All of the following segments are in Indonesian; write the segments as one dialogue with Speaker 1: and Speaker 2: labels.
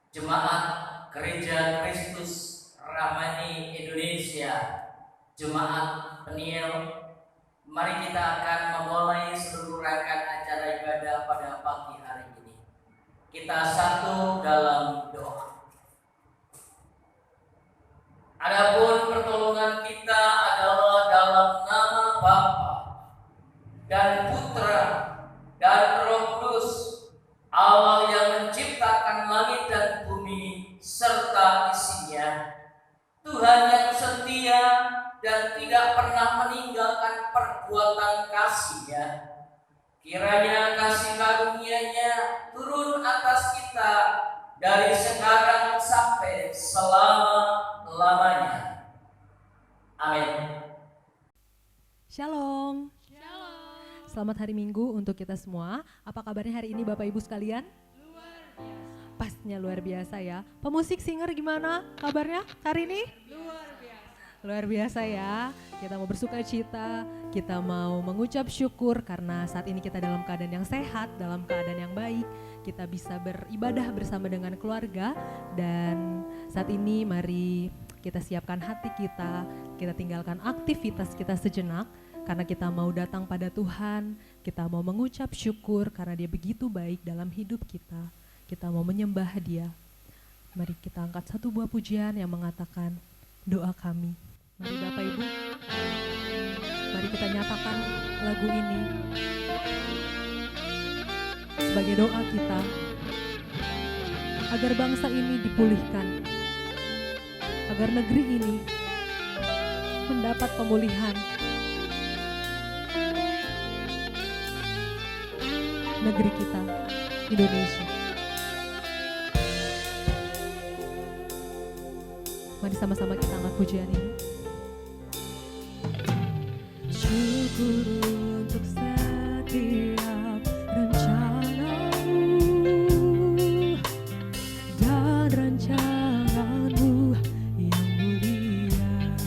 Speaker 1: Jemaat Gereja Kristus Rahmani Indonesia, Jemaat Peniel, mari kita akan memulai seluruh rangkaian acara ibadah pada pagi hari ini. Kita satu dalam doa. Adapun pertolongan kita adalah dalam nama Bapa dan Putra dan Roh Kudus, Allah yang menciptakan langit dan bumi serta isinya, Tuhan yang setia dan tidak pernah meninggalkan perbuatan kasih-Nya. Kiranya kasih karunia-Nya turun atas kita dari sekarang sampai selama-lamanya. Amin.
Speaker 2: Shalom. Selamat hari Minggu untuk kita semua. Apa kabarnya hari ini Bapak Ibu sekalian?
Speaker 3: Luar biasa.
Speaker 2: Pastinya luar biasa ya. Pemusik singer gimana kabarnya hari ini?
Speaker 3: Luar biasa.
Speaker 2: Luar biasa ya. Kita mau bersuka cita, kita mau mengucap syukur karena saat ini kita dalam keadaan yang sehat, dalam keadaan yang baik. Kita bisa beribadah bersama dengan keluarga dan saat ini mari kita siapkan hati kita tinggalkan aktivitas kita sejenak. Karena kita mau datang pada Tuhan, kita mau mengucap syukur karena Dia begitu baik dalam hidup kita. Kita mau menyembah Dia. Mari kita angkat satu buah pujian yang mengatakan doa kami. Mari Bapak Ibu, mari kita nyatakan lagu ini sebagai doa kita agar bangsa ini dipulihkan, agar negeri ini mendapat pemulihan. Negeri kita, Indonesia. Mari sama-sama kita angkat pujian ini. Syukur untuk setiap rencanamu dan rencanamu yang mulia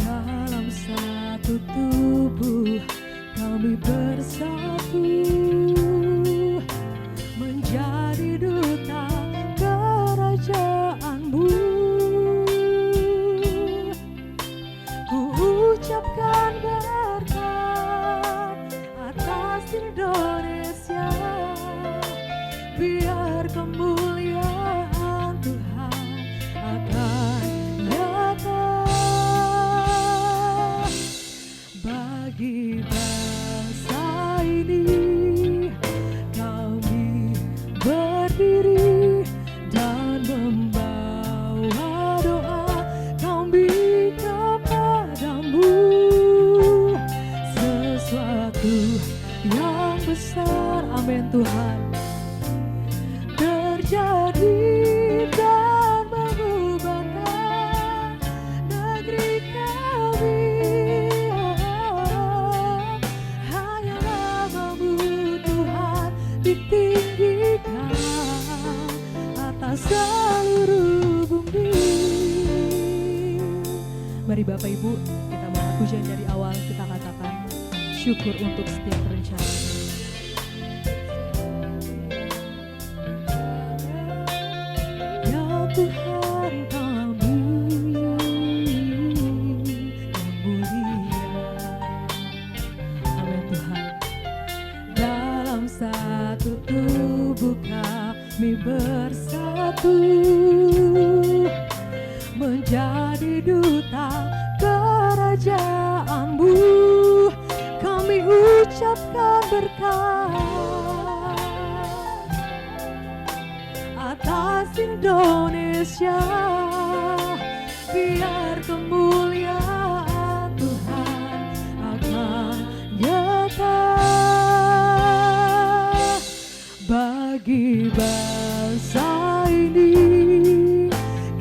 Speaker 2: dalam satu tubuh. Kami bersatu menjadi duta kerajaan-Mu. Ku ucapkan berkat atas Indonesia, biar kemuliaan Tuhan akan nyata bagi bangsa ini. Kami berdiri dan membawa doa kami kepadamu. Sesuatu yang besar, amin Tuhan, terjadi dan mengubahkan negeri kami. Hanya nama-Mu Tuhan ditinggikan atas seluruh bumi. Mari Bapak Ibu, kita mau pujian dari awal, kita katakan syukur untuk setiap rencana. Ya Tuhan kami yang mulia, amin Tuhan. Dalam satu tubuh kami bersatu menjadi duta kerajaan-Mu. Kami ucapkan berkat atas Indonesia, biar kemuliaan Tuhan akan nyata bagi bangsa ini.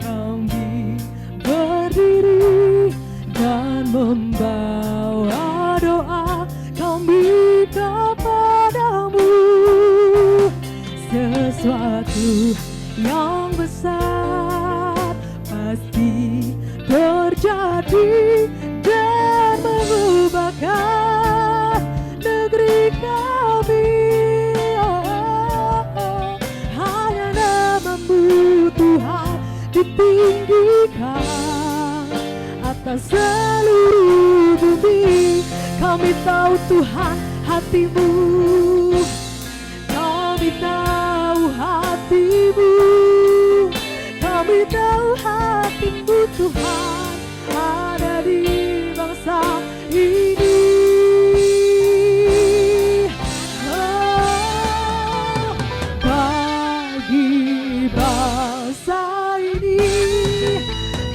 Speaker 2: Kami berdiri dan membawa doa kami kepadamu. Sesuatu yang besar pasti terjadi dan mengubahkan negeri kami. tahu Tuhan hatimu, kami tahu hatimu, kami tahu hatimu Tuhan ada di bangsa ini. Oh, bagi bangsa ini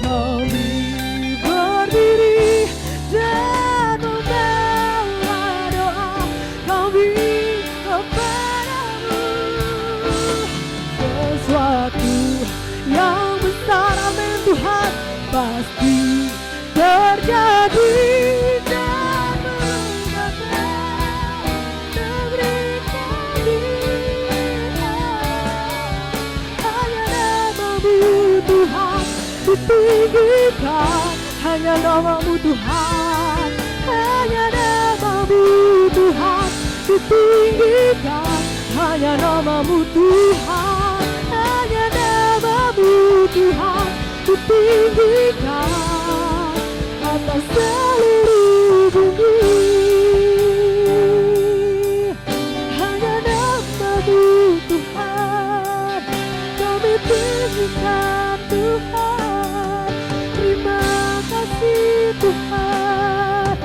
Speaker 2: kami berdiri dan membawa doa kami kepadamu. Sesuatu yang besar, amin Tuhan, pasti terjadi dan mengubah negeri kami. Hanya namamu Tuhan ditinggikan, hanya namamu Tuhan, hanya namamu Tuhan ditinggikan, hanya namamu Tuhan, hanya namamu Tuhan ditinggikan atas seluruh bumi. Hanya namamu Tuhan kami tinggikan Tuhan. Terima kasih Tuhan,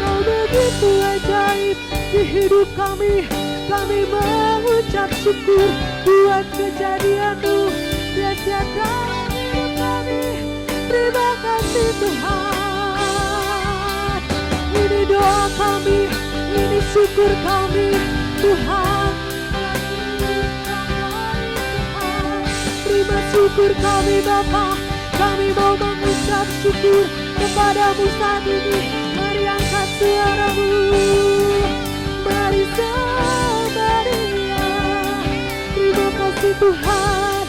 Speaker 2: Kau begitu ajaib di hidup kami. Kami mengucap syukur buat kejadian-Mu tiap-tiap dalam hidup kami. Terima kasih Tuhan. Ini doa kami, ini syukur kami Tuhan. Terima syukur kami Bapa. Kami mau mengucap syukur kepadamu saat ini. Mari angkat suaramu, mari Samaria. Terima kasih Tuhan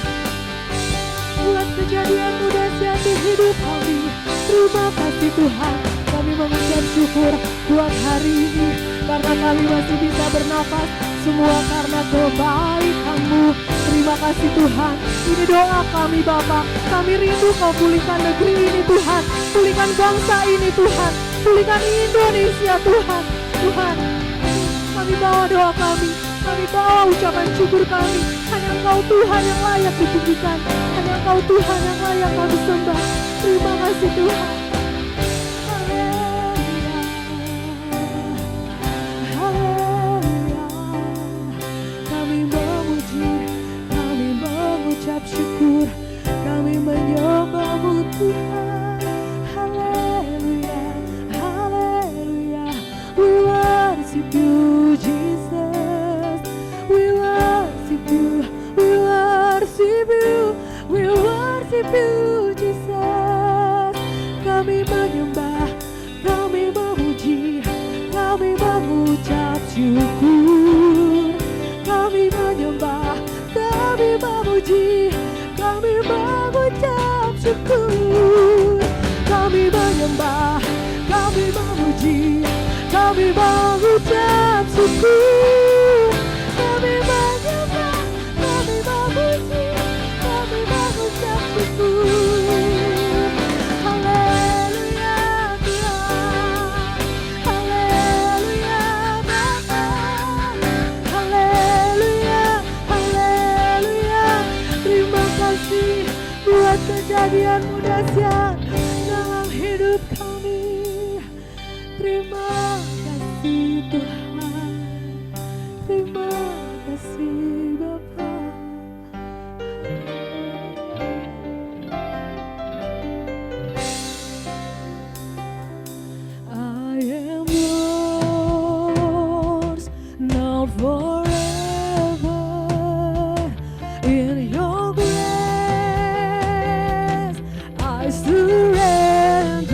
Speaker 2: buat kejadian-Mu dahsyat di hidup kami. Terima kasih Tuhan, kami mengucap syukur buat hari ini, karena kami masih bisa bernafas, semua karena kebaikan-Mu. Terima kasih Tuhan, ini doa kami Bapa. Kami rindu Kau pulihkan negeri ini Tuhan, pulihkan bangsa ini Tuhan, pulihkan Indonesia Tuhan. Tuhan, kami bawa doa kami bawa ucapan syukur kami. Hanya Engkau Tuhan yang layak ditinggikan, hanya Engkau Tuhan yang layak kami sembah. Terima kasih Tuhan. Haleluya, haleluya. Kami memuji, kami mengucap syukur, kami menyembah-Mu Tuhan. Haleluya, haleluya. We worship You Jesus, we worship You, we worship You, we worship You Jesus. Kami menyembah, kami memuji, kami mengucap syukur. Kami menyembah, kami memuji, kami mengucap syukur. Kami menyembah, kami memuji, kami mengucap syukur. Kami menyembah, kami memuji, kami mengucap syukur. Haleluya Tuhan, haleluya Bapa, haleluya, haleluya. Terima kasih buat kejadian-Mu dahsyat dalam hidup kami. Terima kasih Tuhan, terima kasih Bapa. I am yours, now forever. In Your grace I surrender.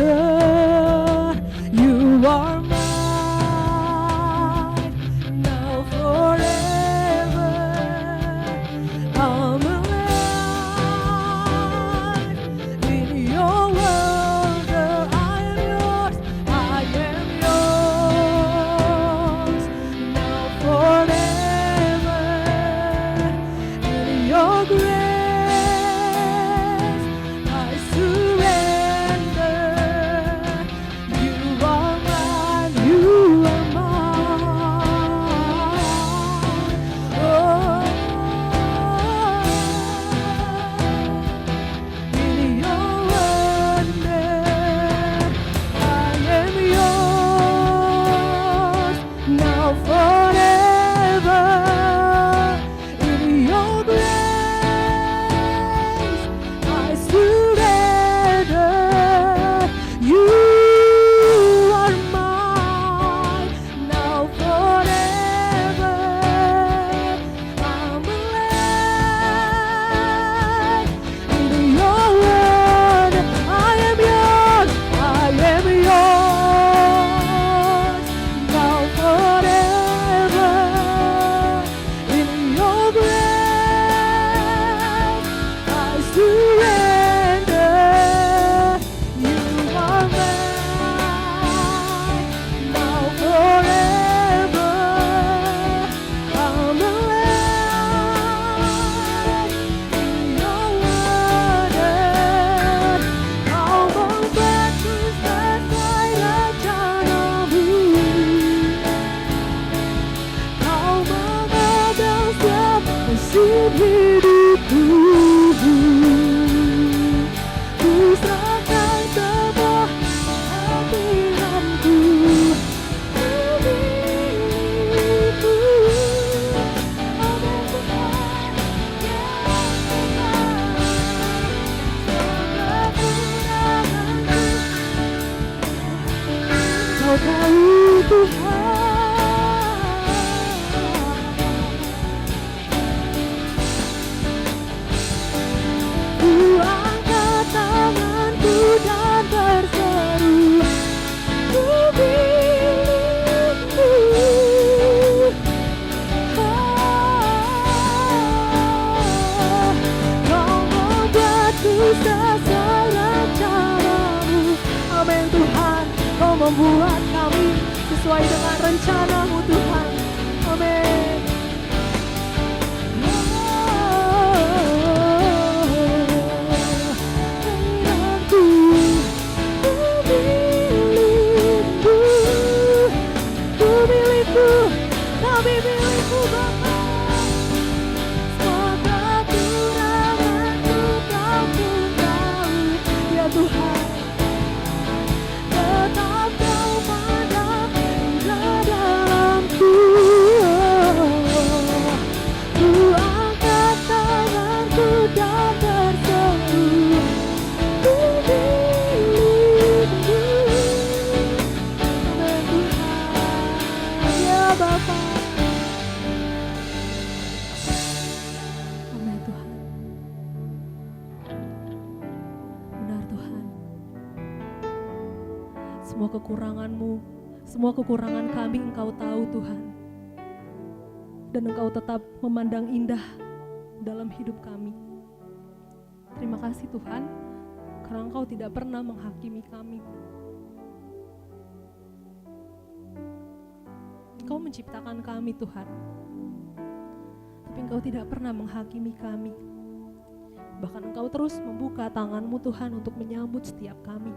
Speaker 2: You are mine, now forever. I'm alive in Your wonder. I am yours, I am yours, now forever. In Your grace I surrender. You are mine, You are hidupku, ku serahkan semua hatiku, ku milikku. Amin Tuhan, ya Tuhan, Kau tahu Tuhan. Ku angkat tanganku dan berseru, ku milikmu. Kau membuatku sesuai rencanamu. Amin Tuhan, Kau membuat kami sesuai dengan rencanamu Tuhan. Amin. Ku milikmu, kami milikmu Bapa. Semua kekuranganku Kau pun tahu, ya Tuhan. Tetap Kau pandang indah dalamku. Ku angkat tanganku dan berseru, ku milikmu. Amin Tuhan, ya Bapa. Amin Tuhan. Benar Tuhan. Semua kekurangan-Mu, semua kekurangan kami Engkau tahu Tuhan. Dan Engkau tetap memandang indah dalam hidup kami. Terima kasih Tuhan, karena Engkau tidak pernah menghakimi kami. Engkau menciptakan kami Tuhan, tapi Engkau tidak pernah menghakimi kami. Bahkan Engkau terus membuka tangan-Mu Tuhan untuk menyambut setiap kami.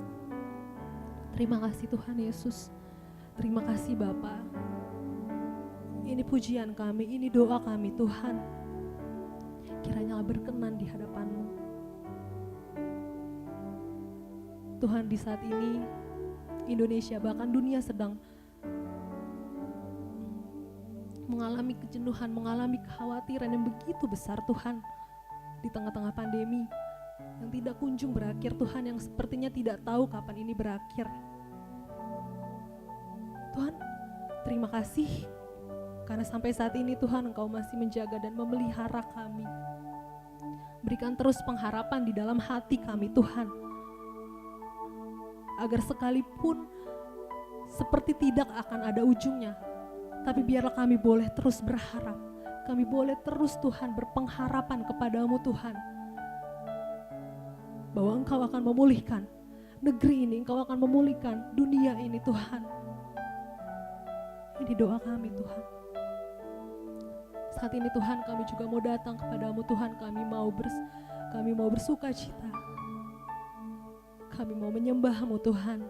Speaker 2: Terima kasih Tuhan Yesus. Terima kasih Bapa. Ini pujian kami, ini doa kami Tuhan. Kiranya berkenan di hadapan-Mu. Tuhan, di saat ini Indonesia bahkan dunia sedang mengalami kejenuhan, mengalami kekhawatiran yang begitu besar Tuhan. Di tengah-tengah pandemi yang tidak kunjung berakhir Tuhan, yang sepertinya tidak tahu kapan ini berakhir. Tuhan, terima kasih karena sampai saat ini Tuhan Engkau masih menjaga dan memelihara kami. Berikan terus pengharapan di dalam hati kami Tuhan, agar sekalipun seperti tidak akan ada ujungnya, tapi biarlah kami boleh terus berharap. Kami boleh terus Tuhan berpengharapan kepadamu Tuhan, bahwa Engkau akan memulihkan negeri ini, Engkau akan memulihkan dunia ini Tuhan. Ini doa kami Tuhan. Saat ini Tuhan kami juga mau datang kepadamu Tuhan, kami mau bersuka cita. Kami mau menyembahmu Tuhan.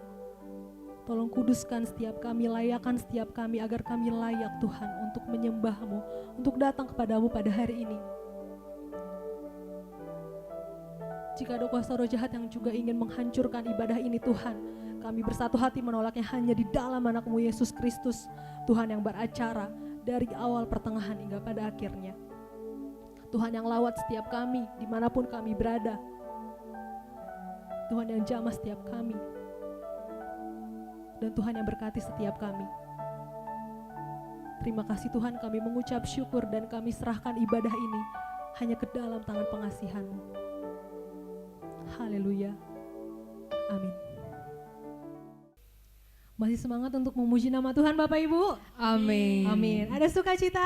Speaker 2: Tolong kuduskan setiap kami, layakkan setiap kami agar kami layak Tuhan untuk menyembahmu, untuk datang kepadamu pada hari ini. Jika ada kuasa roh jahat yang juga ingin menghancurkan ibadah ini Tuhan, kami bersatu hati menolaknya hanya di dalam anak-Mu Yesus Kristus, Tuhan yang beracara dari awal pertengahan hingga pada akhirnya. Tuhan yang lawat setiap kami dimanapun kami berada. Tuhan yang jamah setiap kami. Dan Tuhan yang berkati setiap kami. Terima kasih Tuhan, kami mengucap syukur dan kami serahkan ibadah ini hanya ke dalam tangan pengasihan-Mu. Haleluya. Amin. Masih semangat untuk memuji nama Tuhan Bapak Ibu?
Speaker 3: Amin.
Speaker 2: Amin. Ada sukacita?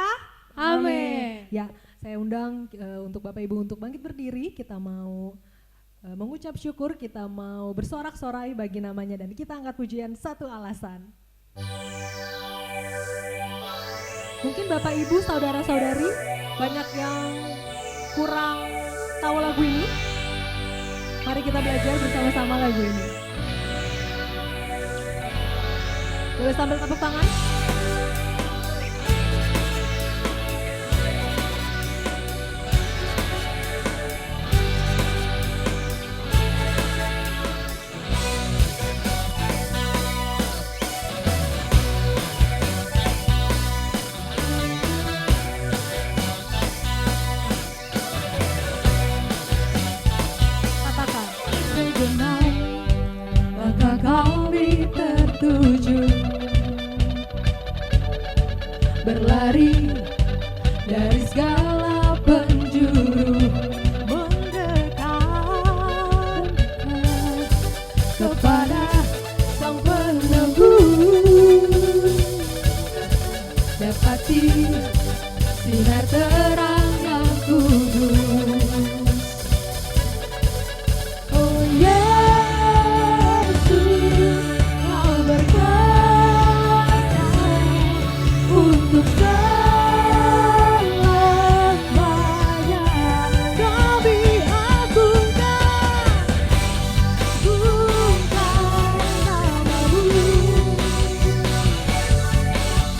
Speaker 3: Amin.
Speaker 2: Ya, saya undang untuk Bapak Ibu untuk bangkit berdiri. Kita mau mengucap syukur, kita mau bersorak-sorai bagi namanya, dan kita angkat pujian Satu Alasan. Mungkin Bapak Ibu, saudara-saudari banyak yang kurang tahu lagu ini. Mari kita belajar bersama-sama lagu ini. Boleh sambil tepuk tangan? menuju, berlari dari segala penjuru, mendekat kepada Sang Penebus, dapati sinar terang yang kudus. Oh Yesus, Kau berkuasa untuk selamanya. Kami agungkan nama-Mu,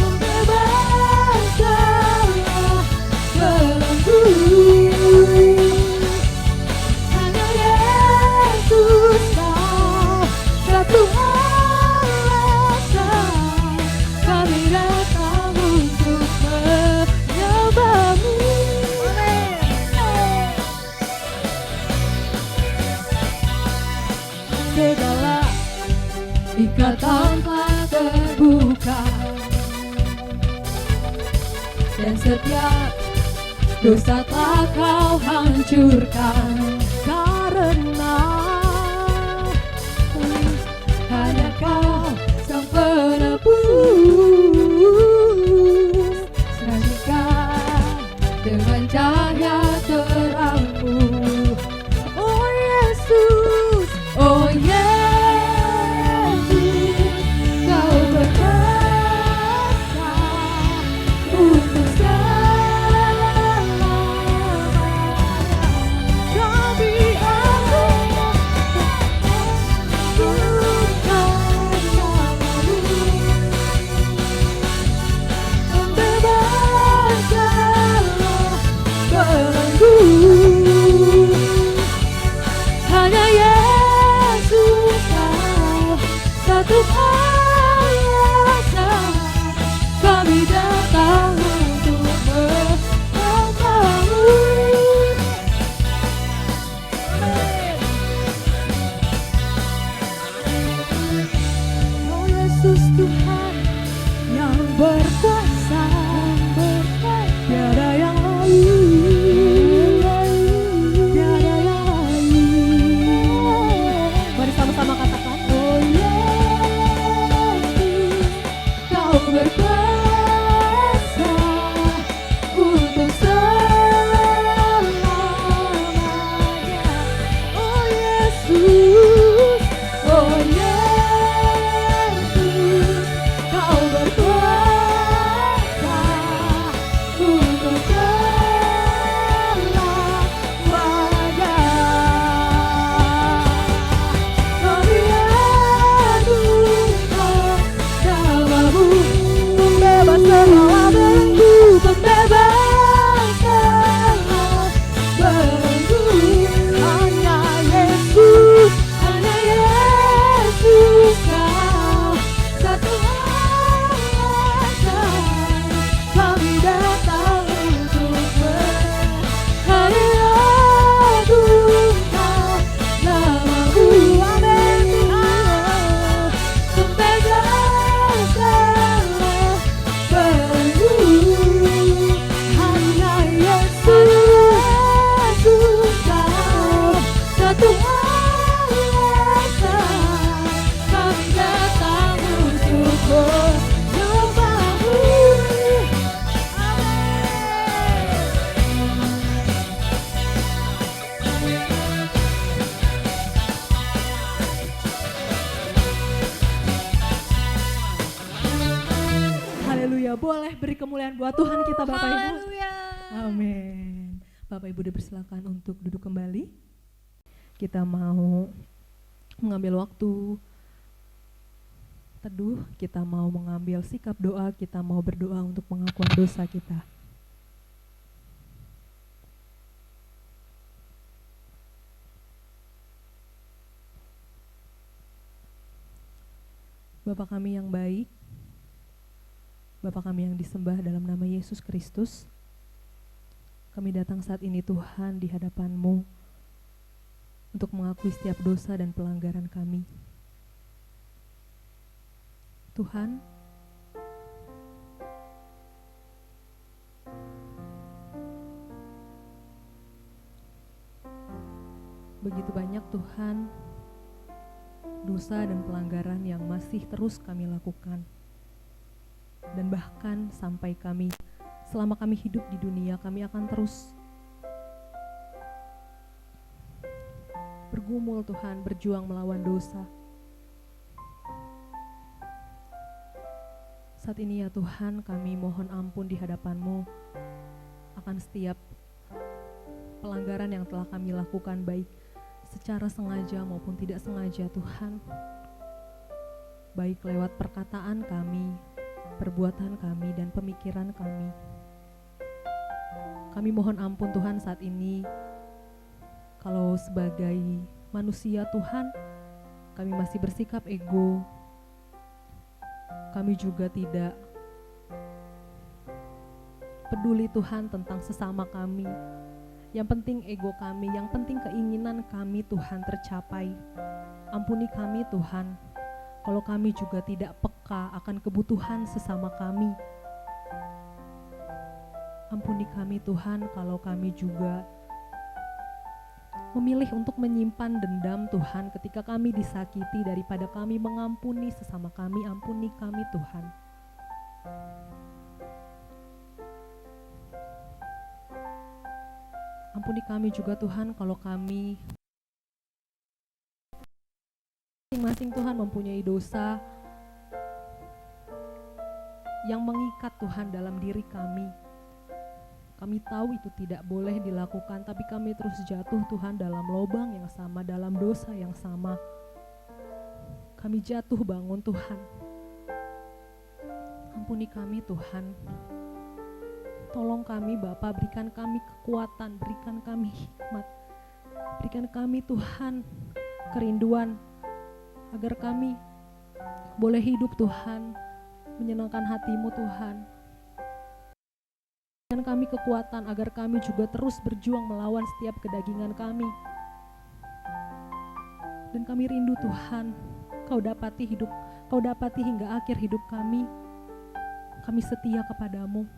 Speaker 2: membebaskanlah belenggu. Hanya Yesus Kau satu alasan kami datang untuk menyembah-Mu. Segala ikatan telah terbuka, dan setiap dosa telah Kau hancurkan, karena hanya Kau Sang Penebus, sajikan dengan cahaya terang-Mu. Oh Yesus, oh Yesus, Kau berkuasa untuk selamanya. Kami agungkan nama-Mu, membebaskanlah belenggu. Hanya Yesus Kau satu alasan kami datang untuk menyembah-Mu. Oh Yesus Tuhan yang berkuasa, tiada yang lain, tiada yang lain. Mari sama-sama katakan, oh Yesus, Kau berkuasa untuk selamanya. Oh Yesus, oh Yesus, Kau berkuasa untuk selamanya. Kami agungkan nama-Mu, pembebas segala belenggu, pembebas segala belenggu. Hanya Yesus Kau satu alasan kami datang untuk mengagungkan nama-Mu. Amin Tuhan, pembebas segala belenggu. Hanya Yesus Kau satu alasan kami datang untuk menyembah-Mu. Haleluya, boleh beri kemuliaan buat Tuhan kita Bapak Ibu.
Speaker 3: Haleluya.
Speaker 2: Amin. Bapak Ibu dipersilakan untuk duduk kembali. Kita mau mengambil waktu teduh, kita mau mengambil sikap doa, kita mau berdoa untuk pengakuan dosa kita. Bapa kami yang baik, Bapa kami yang disembah dalam nama Yesus Kristus, kami datang saat ini Tuhan di hadapan-Mu untuk mengakui setiap dosa dan pelanggaran kami. Tuhan, begitu banyak Tuhan dosa dan pelanggaran yang masih terus kami lakukan. Dan bahkan sampai selama kami hidup di dunia, kami akan terus bergumul Tuhan, berjuang melawan dosa. Saat ini ya Tuhan, kami mohon ampun di hadapan-Mu akan setiap pelanggaran yang telah kami lakukan, baik secara sengaja maupun tidak sengaja Tuhan. Baik lewat perkataan kami, perbuatan kami, dan pemikiran kami. Kami mohon ampun Tuhan saat ini, kalau sebagai manusia Tuhan, kami masih bersikap ego. Kami juga tidak peduli Tuhan tentang sesama kami. Yang penting ego kami, yang penting keinginan kami Tuhan tercapai. Ampuni kami Tuhan, kalau kami juga tidak peka akan kebutuhan sesama kami. Ampuni kami Tuhan, kalau kami juga memilih untuk menyimpan dendam Tuhan ketika kami disakiti, daripada kami mengampuni sesama kami. Ampuni kami Tuhan. Ampuni kami juga Tuhan, kalau kami masing-masing Tuhan mempunyai dosa yang mengikat Tuhan dalam diri kami. Kami tahu itu tidak boleh dilakukan, tapi kami terus jatuh Tuhan dalam lubang yang sama, dalam dosa yang sama. Kami jatuh bangun Tuhan. Ampuni kami Tuhan. Tolong kami Bapa, berikan kami kekuatan, berikan kami hikmat, berikan kami Tuhan kerinduan, agar kami boleh hidup Tuhan, menyenangkan hati-Mu Tuhan. Berikan kami kekuatan agar kami juga terus berjuang melawan setiap kedagingan kami. Dan kami rindu Tuhan, Kau dapati hingga akhir hidup kami. Kami setia kepadamu.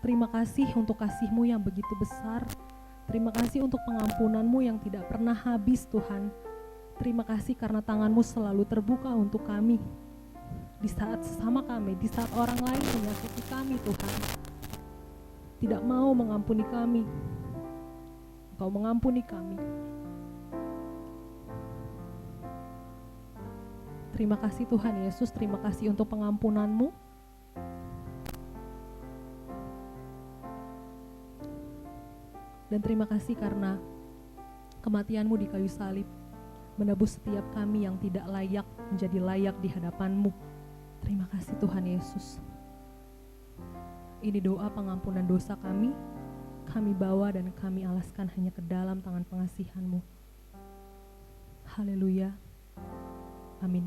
Speaker 2: Terima kasih untuk kasih-Mu yang begitu besar. Terima kasih untuk pengampunan-Mu yang tidak pernah habis Tuhan. Terima kasih karena tangan-Mu selalu terbuka untuk kami. Di saat sesama kami, di saat orang lain menyakiti kami Tuhan, tidak mau mengampuni kami, Engkau mengampuni kami. Terima kasih Tuhan Yesus, terima kasih untuk pengampunan-Mu. Dan terima kasih karena kematian-Mu di kayu salib menebus setiap kami yang tidak layak menjadi layak di hadapan-Mu. Terima kasih Tuhan Yesus. Ini doa pengampunan dosa kami bawa dan kami alaskan hanya ke dalam tangan pengasihan-Mu. Haleluya. Amin.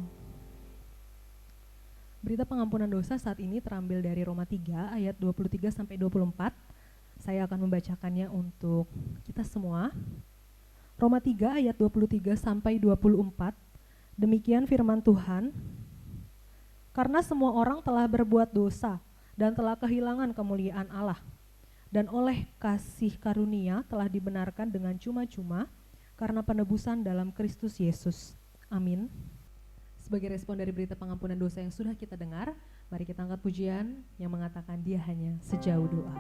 Speaker 2: Berita pengampunan dosa saat ini terambil dari Roma 3 ayat 23 sampai 24. Saya akan membacakannya untuk kita semua. Roma 3 ayat 23 sampai 24. Demikian firman Tuhan. Karena semua orang telah berbuat dosa dan telah kehilangan kemuliaan Allah, dan oleh kasih karunia telah dibenarkan dengan cuma-cuma karena penebusan dalam Kristus Yesus. Amin. Sebagai respon dari berita pengampunan dosa yang sudah kita dengar, mari kita angkat pujian yang mengatakan Dia hanya sejauh doa.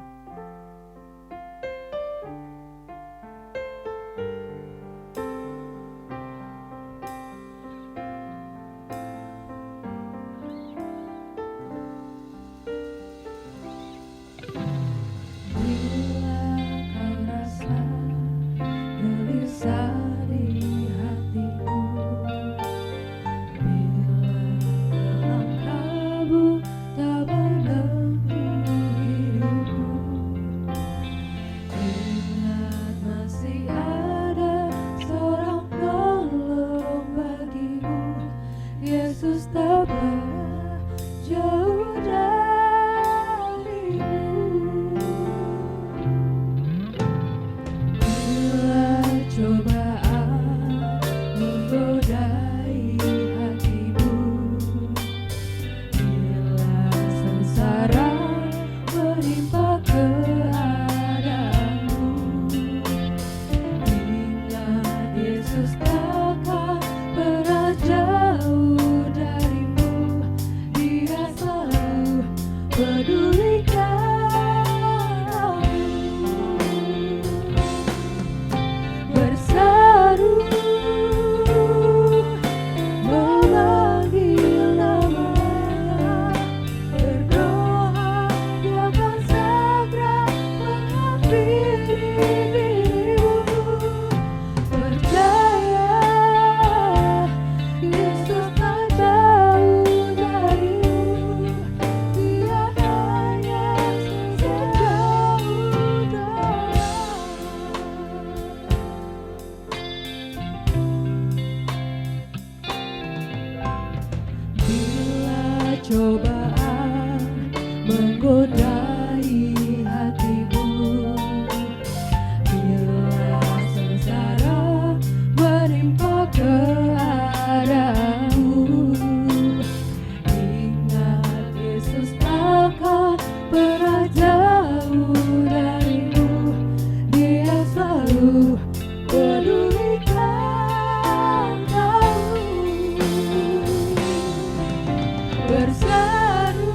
Speaker 3: dirimu, percaya Yesus tak jauh darimu, Dia hanya sejauh doa. Bila cobaan menggodai hatimu, bila sengsara menimpa keadaanmu, ingat Yesus takkan pernah jauh darimu, Dia selalu pedulikan kamu. Berseru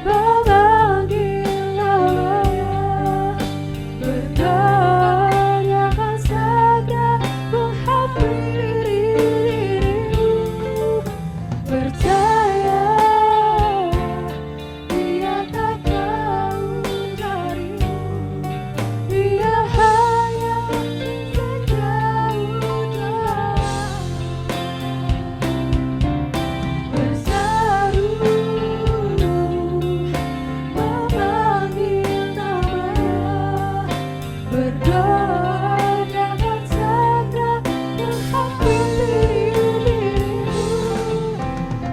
Speaker 3: memanggil namanya, berdoa Dia akan segera menghampiri dirimu, percaya Dia tak jauh darimu, Dia hanya sejauh doa. Berseru memanggil namanya, berdoa Dia akan segera menghampiri dirimu,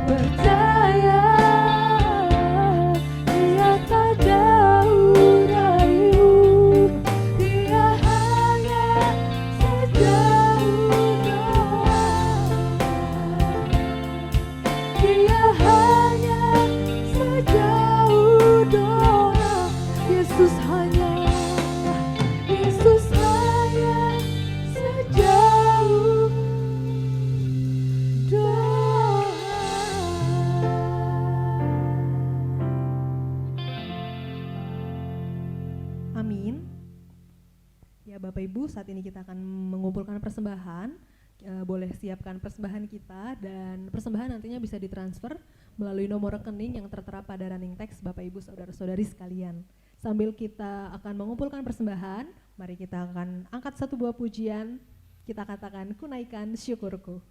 Speaker 3: percaya Dia tak jauh darimu, Dia hanya sejauh doa. Dia hanya sejauh doa. Yesus hanya sejauh doa.
Speaker 2: Amin. Ya Bapak Ibu, saat ini kita akan mengumpulkan persembahan. Boleh siapkan persembahan kita, dan persembahan nantinya bisa ditransfer melalui nomor rekening yang tertera pada running text Bapak Ibu saudara-saudari sekalian. Sambil kita akan mengumpulkan persembahan, mari kita akan angkat satu buah pujian. Kita katakan, kunaikan syukurku.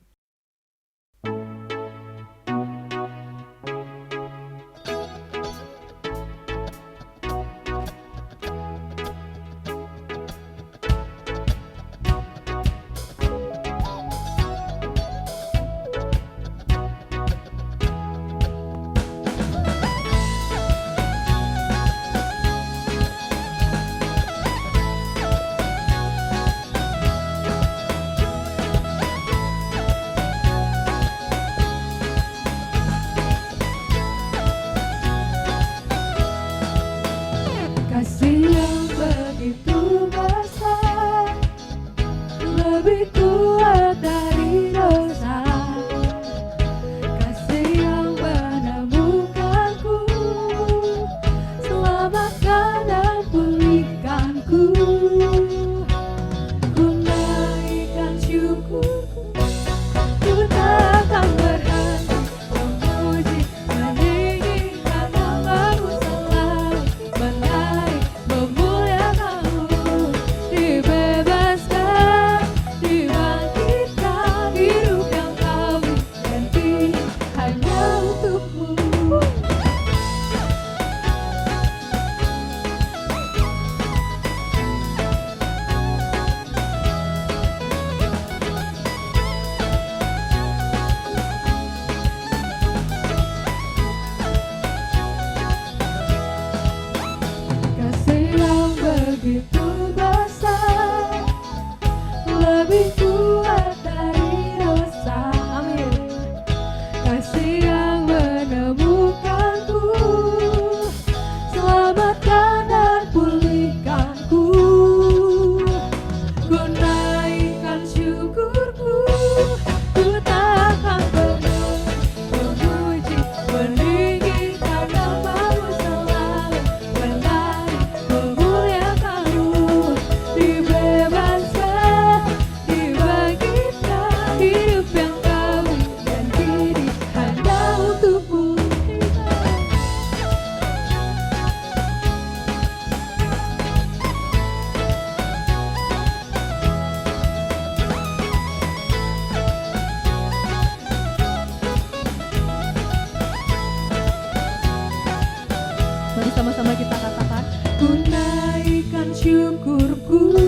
Speaker 3: syukurku,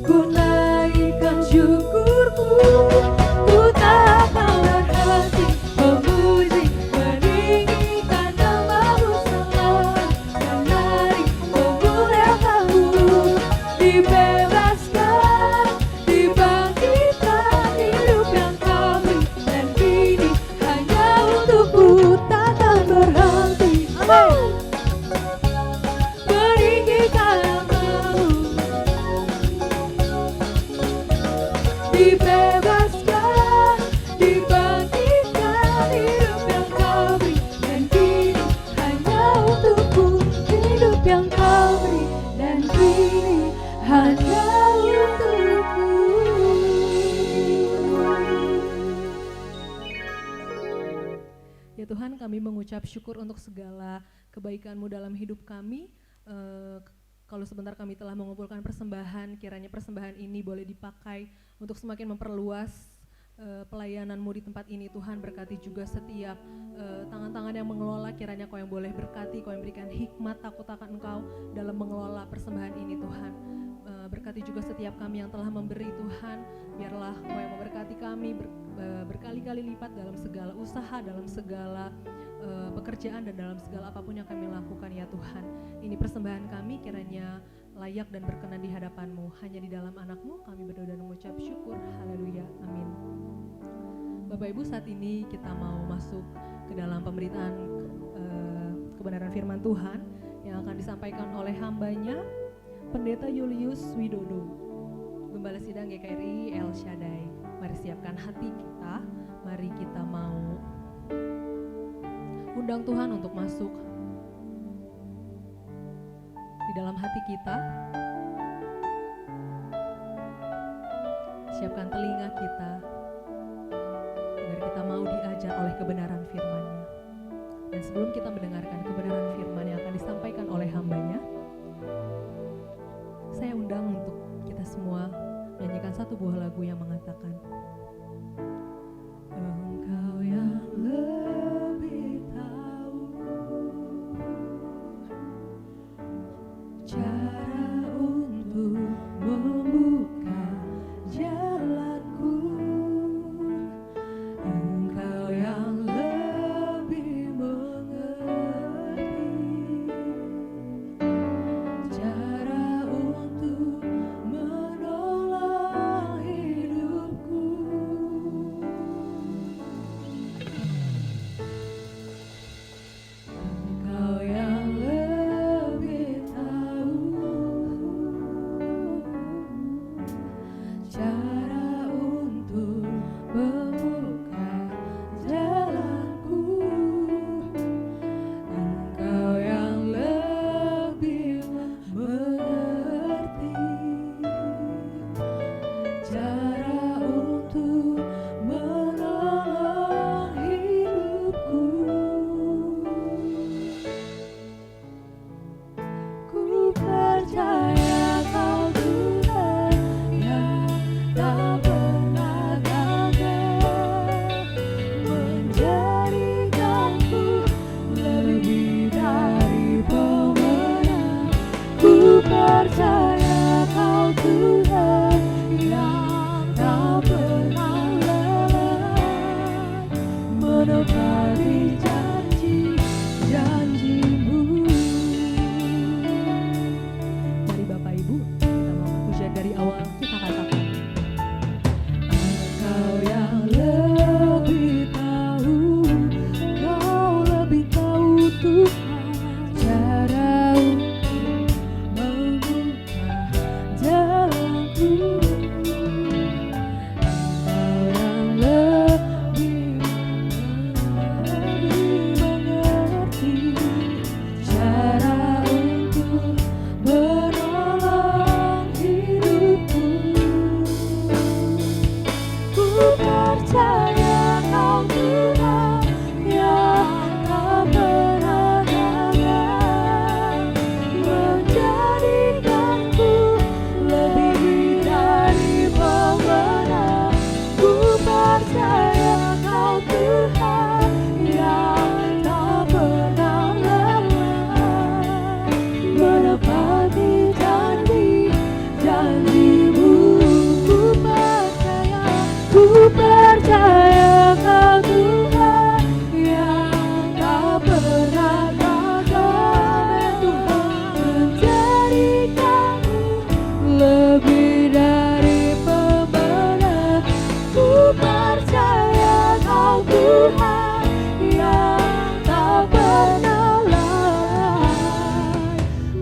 Speaker 3: ku naikkan syukurku, ku tak akan berhenti memuji meninggikan nama-Mu selalu, dan mari memuliakan-Mu. Dibebaskan, dibangkitkan hidup yang Kau beri, dan kini hanya untukku takkan berhenti. Amin. Meninggikan nama-Mu, dibebaskan, dibangkitkan hidup yang Kau beri, dan kini hanya untukku hidup yang Kau beri, dan kini hanya untukku.
Speaker 2: Ya Tuhan, kami mengucap syukur untuk segala kebaikan-Mu dalam hidup kami. Kalau sebentar kami telah mengumpulkan persembahan, kiranya persembahan ini boleh dipakai untuk semakin memperluas pelayanan-Mu di tempat ini. Tuhan, berkati juga setiap tangan-tangan yang mengelola, kiranya Kau yang boleh berkati, Kau yang berikan hikmat takut akan Engkau dalam mengelola persembahan ini Tuhan. Berkati juga setiap kami yang telah memberi Tuhan, biarlah Kau yang memberkati kami berkali-kali lipat dalam segala usaha, dalam segala pekerjaan, dan dalam segala apapun yang kami lakukan ya Tuhan. Ini persembahan kami kiranya layak dan berkenan di hadapan-Mu. Hanya di dalam anak-Mu kami berdoa dan mengucap syukur. Haleluya, amin. Bapak Ibu, saat ini kita mau masuk ke dalam pemberitaan kebenaran firman Tuhan yang akan disampaikan oleh hambanya Pendeta Julius Widodo, Gembala Sidang GKRI El Shaddai. Mari siapkan hati kita, mari kita mau undang Tuhan untuk masuk di dalam hati kita. Siapkan telinga kita agar kita mau diajar oleh kebenaran firman-Nya. Dan sebelum kita mendengarkan kebenaran firman yang akan disampaikan oleh hambanya, saya undang untuk kita semua menyanyikan satu buah lagu yang mengatakan, Engkau yang lebih tahu cara untuk membuka jalanku. Engkau yang lebih mengerti cara untuk menolong hidupku.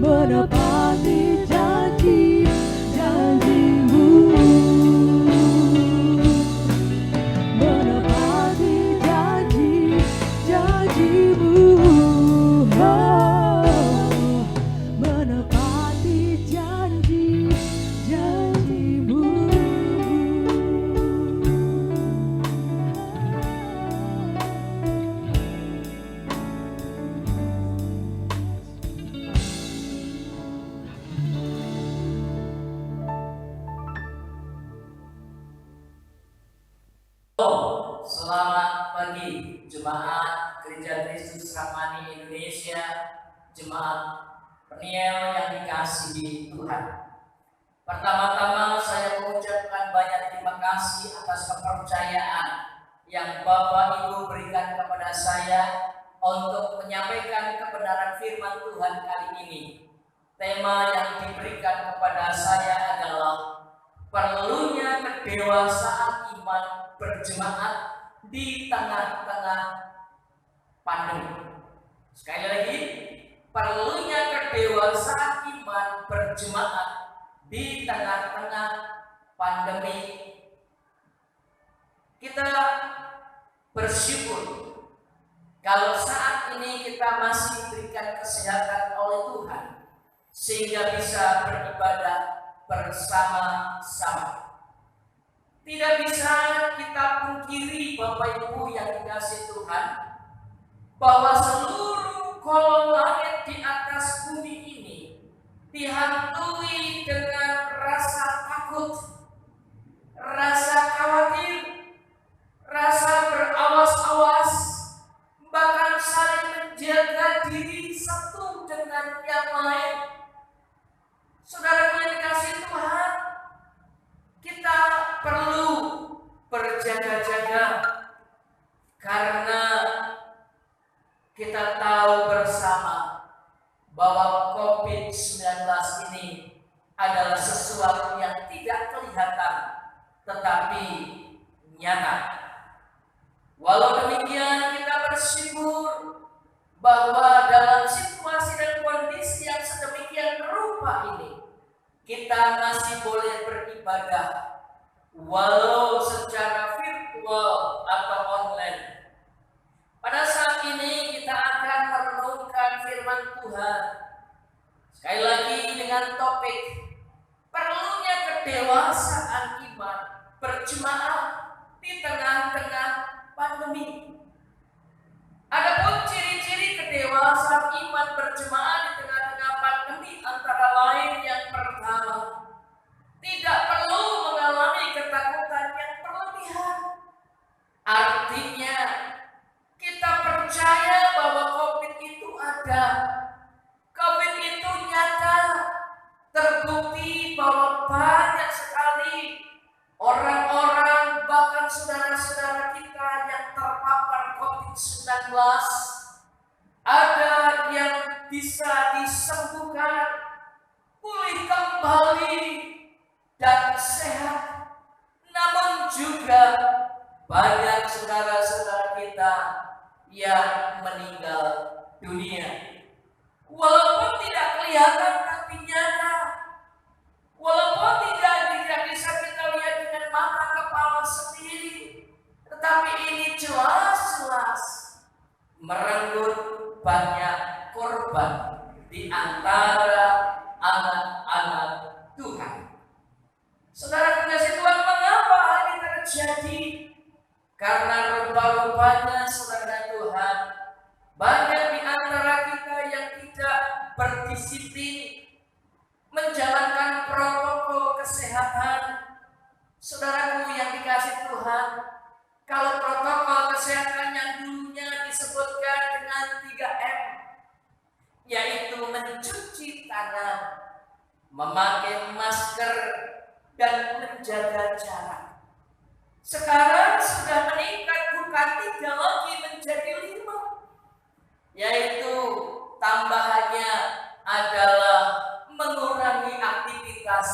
Speaker 3: menepati janji-janjimu, menepati janji-janjimu, oh, menepati janji-janjimu.
Speaker 1: Selamat pagi Jemaat Gereja Kristus Ramani Indonesia, Jemaat Peniel yang dikasihi Tuhan. Pertama-tama saya mengucapkan banyak terima kasih atas kepercayaan yang Bapak Ibu berikan kepada saya untuk menyampaikan kebenaran firman Tuhan kali ini. Tema yang diberikan kepada saya adalah perlunya kedewasaan iman berjemaat di tengah-tengah pandemi. Sekali lagi, perlunya kedewasaan iman berjemaat di tengah-tengah pandemi. Kita bersyukur kalau saat ini kita masih diberikan kesehatan oleh Tuhan sehingga bisa beribadah bersama-sama. Tidak bisa kita pungkiri Bapak Ibu yang dikasihi Tuhan, bahwa seluruh kolong langit di atas bumi ini dihantui dengan rasa takut, rasa khawatir, rasa berawas-awas, bahkan saling menjaga diri satu dengan yang lain. Saudara yang dikasihi Tuhan, kita perlu berjaga-jaga karena kita tahu bersama bahwa COVID-19 ini adalah sesuatu yang tidak kelihatan tetapi nyata. Walau demikian, kita bersyukur bahwa dalam situasi dan kondisi yang sedemikian rupa ini kita masih boleh beribadah walau secara virtual atau online. Pada saat ini kita akan merenungkan firman Tuhan. Sekali lagi dengan topik perlunya kedewasaan iman berjemaat di tengah-tengah pandemi. Adapun ciri-ciri kedewasaan iman berjemaat di tengah-tengah pandemi antara lain yang pertama, tidak perlu mengalami ketakutan yang berlebihan. Artinya, kita percaya bahwa COVID itu ada. COVID itu nyata. Terbukti bahwa banyak sekali orang-orang, bahkan saudara-saudara kita yang terpapar COVID-19, ada yang bisa disembuhkan, pulih kembali, dan sehat. Namun juga banyak saudara-saudara kita yang meninggal dunia. Walaupun tidak kelihatan tapi nyata. Walaupun tidak bisa kita lihat dengan mata kepala sendiri, tetapi ini jelas-jelas merenggut banyak korban di antara anak-anak Tuhan. Saudara kekasih Tuhan, mengapa hal ini terjadi? Karena rupa-rupanya saudara Tuhan, banyak di antara kita yang tidak berdisiplin menjalankan protokol kesehatan. Saudaraku yang dikasih Tuhan, kalau protokol kesehatan yang dulunya disebutkan dengan 3M, yaitu mencuci tangan, memakai masker, dan menjaga jarak, sekarang sudah meningkat bukan 3 lagi menjadi 5, yaitu tambahannya adalah mengurangi aktivitas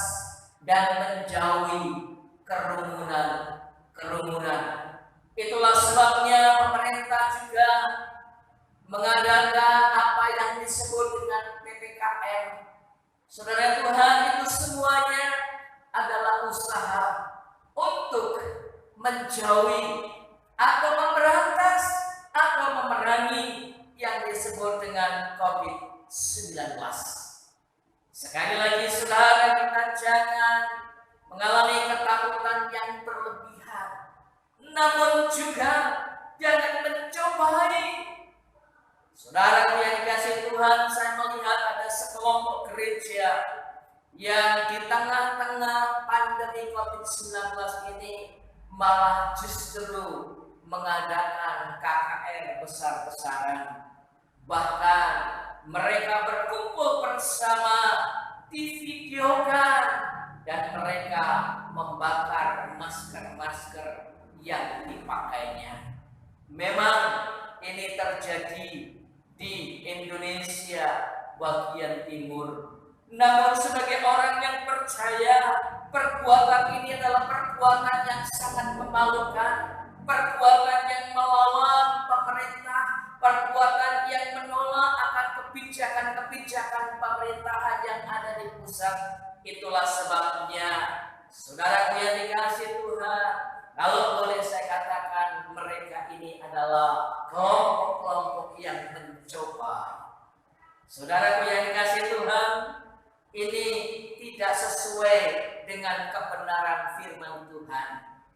Speaker 1: dan menjauhi kerumunan. Itulah sebabnya pemerintah juga mengadakan apa yang disebut dengan PPKM PPKM. Saudara Tuhan, itu semuanya adalah usaha untuk menjauhi atau memberantas atau memerangi yang disebut dengan COVID-19. Sekali lagi saudara, kita jangan mengalami ketakutan yang berlebihan, namun juga jangan mencobai. Saudara yang dikasihi Tuhan, saya melihat ada sekelompok gereja yang di tengah-tengah pandemi COVID-19 ini malah justru mengadakan KKR besar-besaran. Bahkan mereka berkumpul bersama, divideokan, dan mereka membakar masker-masker yang dipakainya. Memang ini terjadi di Indonesia bagian timur. Namun sebagai orang yang percaya, perbuatan ini adalah perbuatan yang sangat memalukan, perbuatan yang melawan pemerintah, perbuatan yang menolak akan kebijakan-kebijakan pemerintahan yang ada di pusat. Itulah sebabnya, saudaraku yang dikasihi Tuhan, kalau boleh saya katakan, mereka ini adalah kelompok-kelompok yang mencoba. Saudaraku yang dikasihi Tuhan, ini tidak sesuai dengan kebenaran firman Tuhan.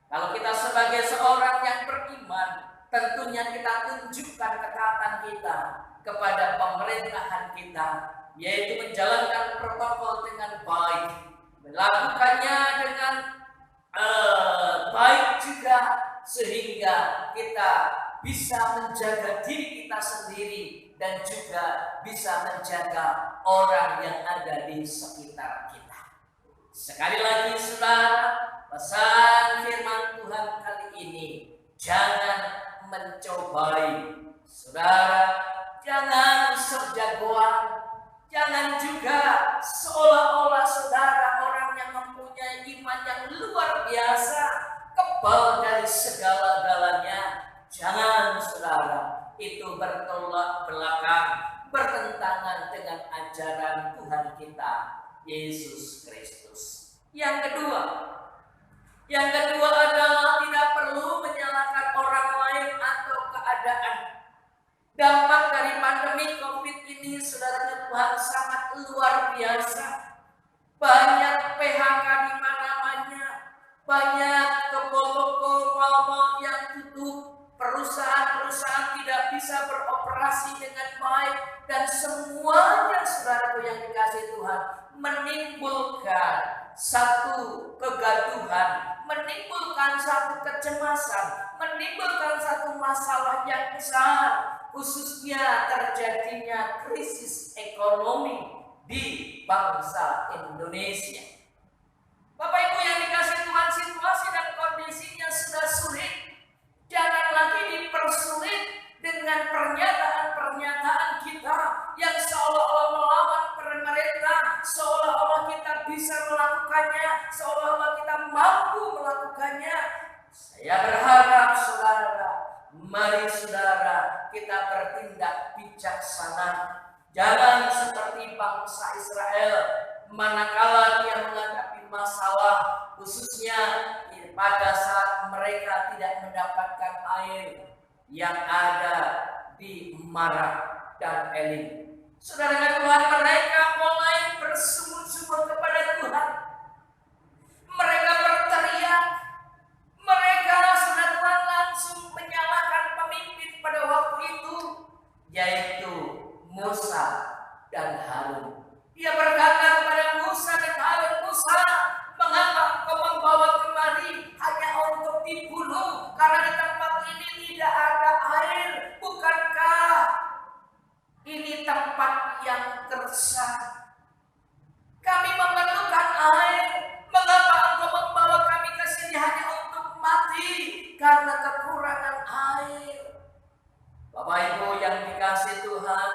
Speaker 1: Kalau kita sebagai seorang yang beriman, tentunya kita tunjukkan ketaatan kita kepada pemerintahan kita, yaitu menjalankan protokol dengan baik, melakukannya dengan baik juga, sehingga kita bisa menjaga diri kita sendiri dan juga bisa menjaga orang yang ada di sekitar kita. Sekali lagi saudara, pesan firman Tuhan kali ini, jangan mencobai. Saudara, jangan sejagoan, jangan juga seolah-olah saudara orang yang mempunyai iman yang luar biasa, kebal dari segala-galanya. Jangan saudara, itu bertolak belakang, bertentangan dengan ajaran Tuhan kita, Yesus Kristus. Yang kedua adalah tidak perlu menyalahkan orang lain atau keadaan. Dampak dari pandemi COVID ini, saudara Tuhan, sangat luar biasa. Banyak PHK di mana-mana, banyak toko-toko, mal-mal yang tutup. Perusahaan-perusahaan tidak bisa beroperasi dengan baik, dan semuanya saudaraku yang dikasihi Tuhan menimbulkan satu kegaduhan, menimbulkan satu kecemasan, menimbulkan satu masalah yang besar, khususnya terjadinya krisis ekonomi di bangsa Indonesia. Bapak Ibu yang dikasihi Tuhan, situasi dan kondisinya sudah sulit. Jangan lagi dipersulit dengan pernyataan-pernyataan kita yang seolah-olah melawan pemerintah, seolah-olah kita bisa melakukannya, seolah-olah kita mampu melakukannya. Saya berharap saudara, mari saudara kita bertindak bijaksana. Jangan seperti bangsa Israel, manakala dia menghadapi masalah, khususnya pada saat mereka tidak mendapatkan air yang ada di Mara dan Elim. Saudara Tuhan, mereka mulai bersungut-sungut kepada Tuhan. Mereka berteriak, mereka saudara Tuhan langsung menyalahkan pemimpin pada waktu itu, yaitu Musa dan Harun. Dia berkata kepada Musa dan Harun, Musa, mengapa engkau membawa kemari hanya untuk dibunuh? Karena di tempat ini tidak ada air. Bukankah ini tempat yang gersang? Kami memerlukan air. Mengapa engkau membawa kami ke sini hanya untuk mati karena kekurangan air? Bapak Ibu yang dikasihi Tuhan,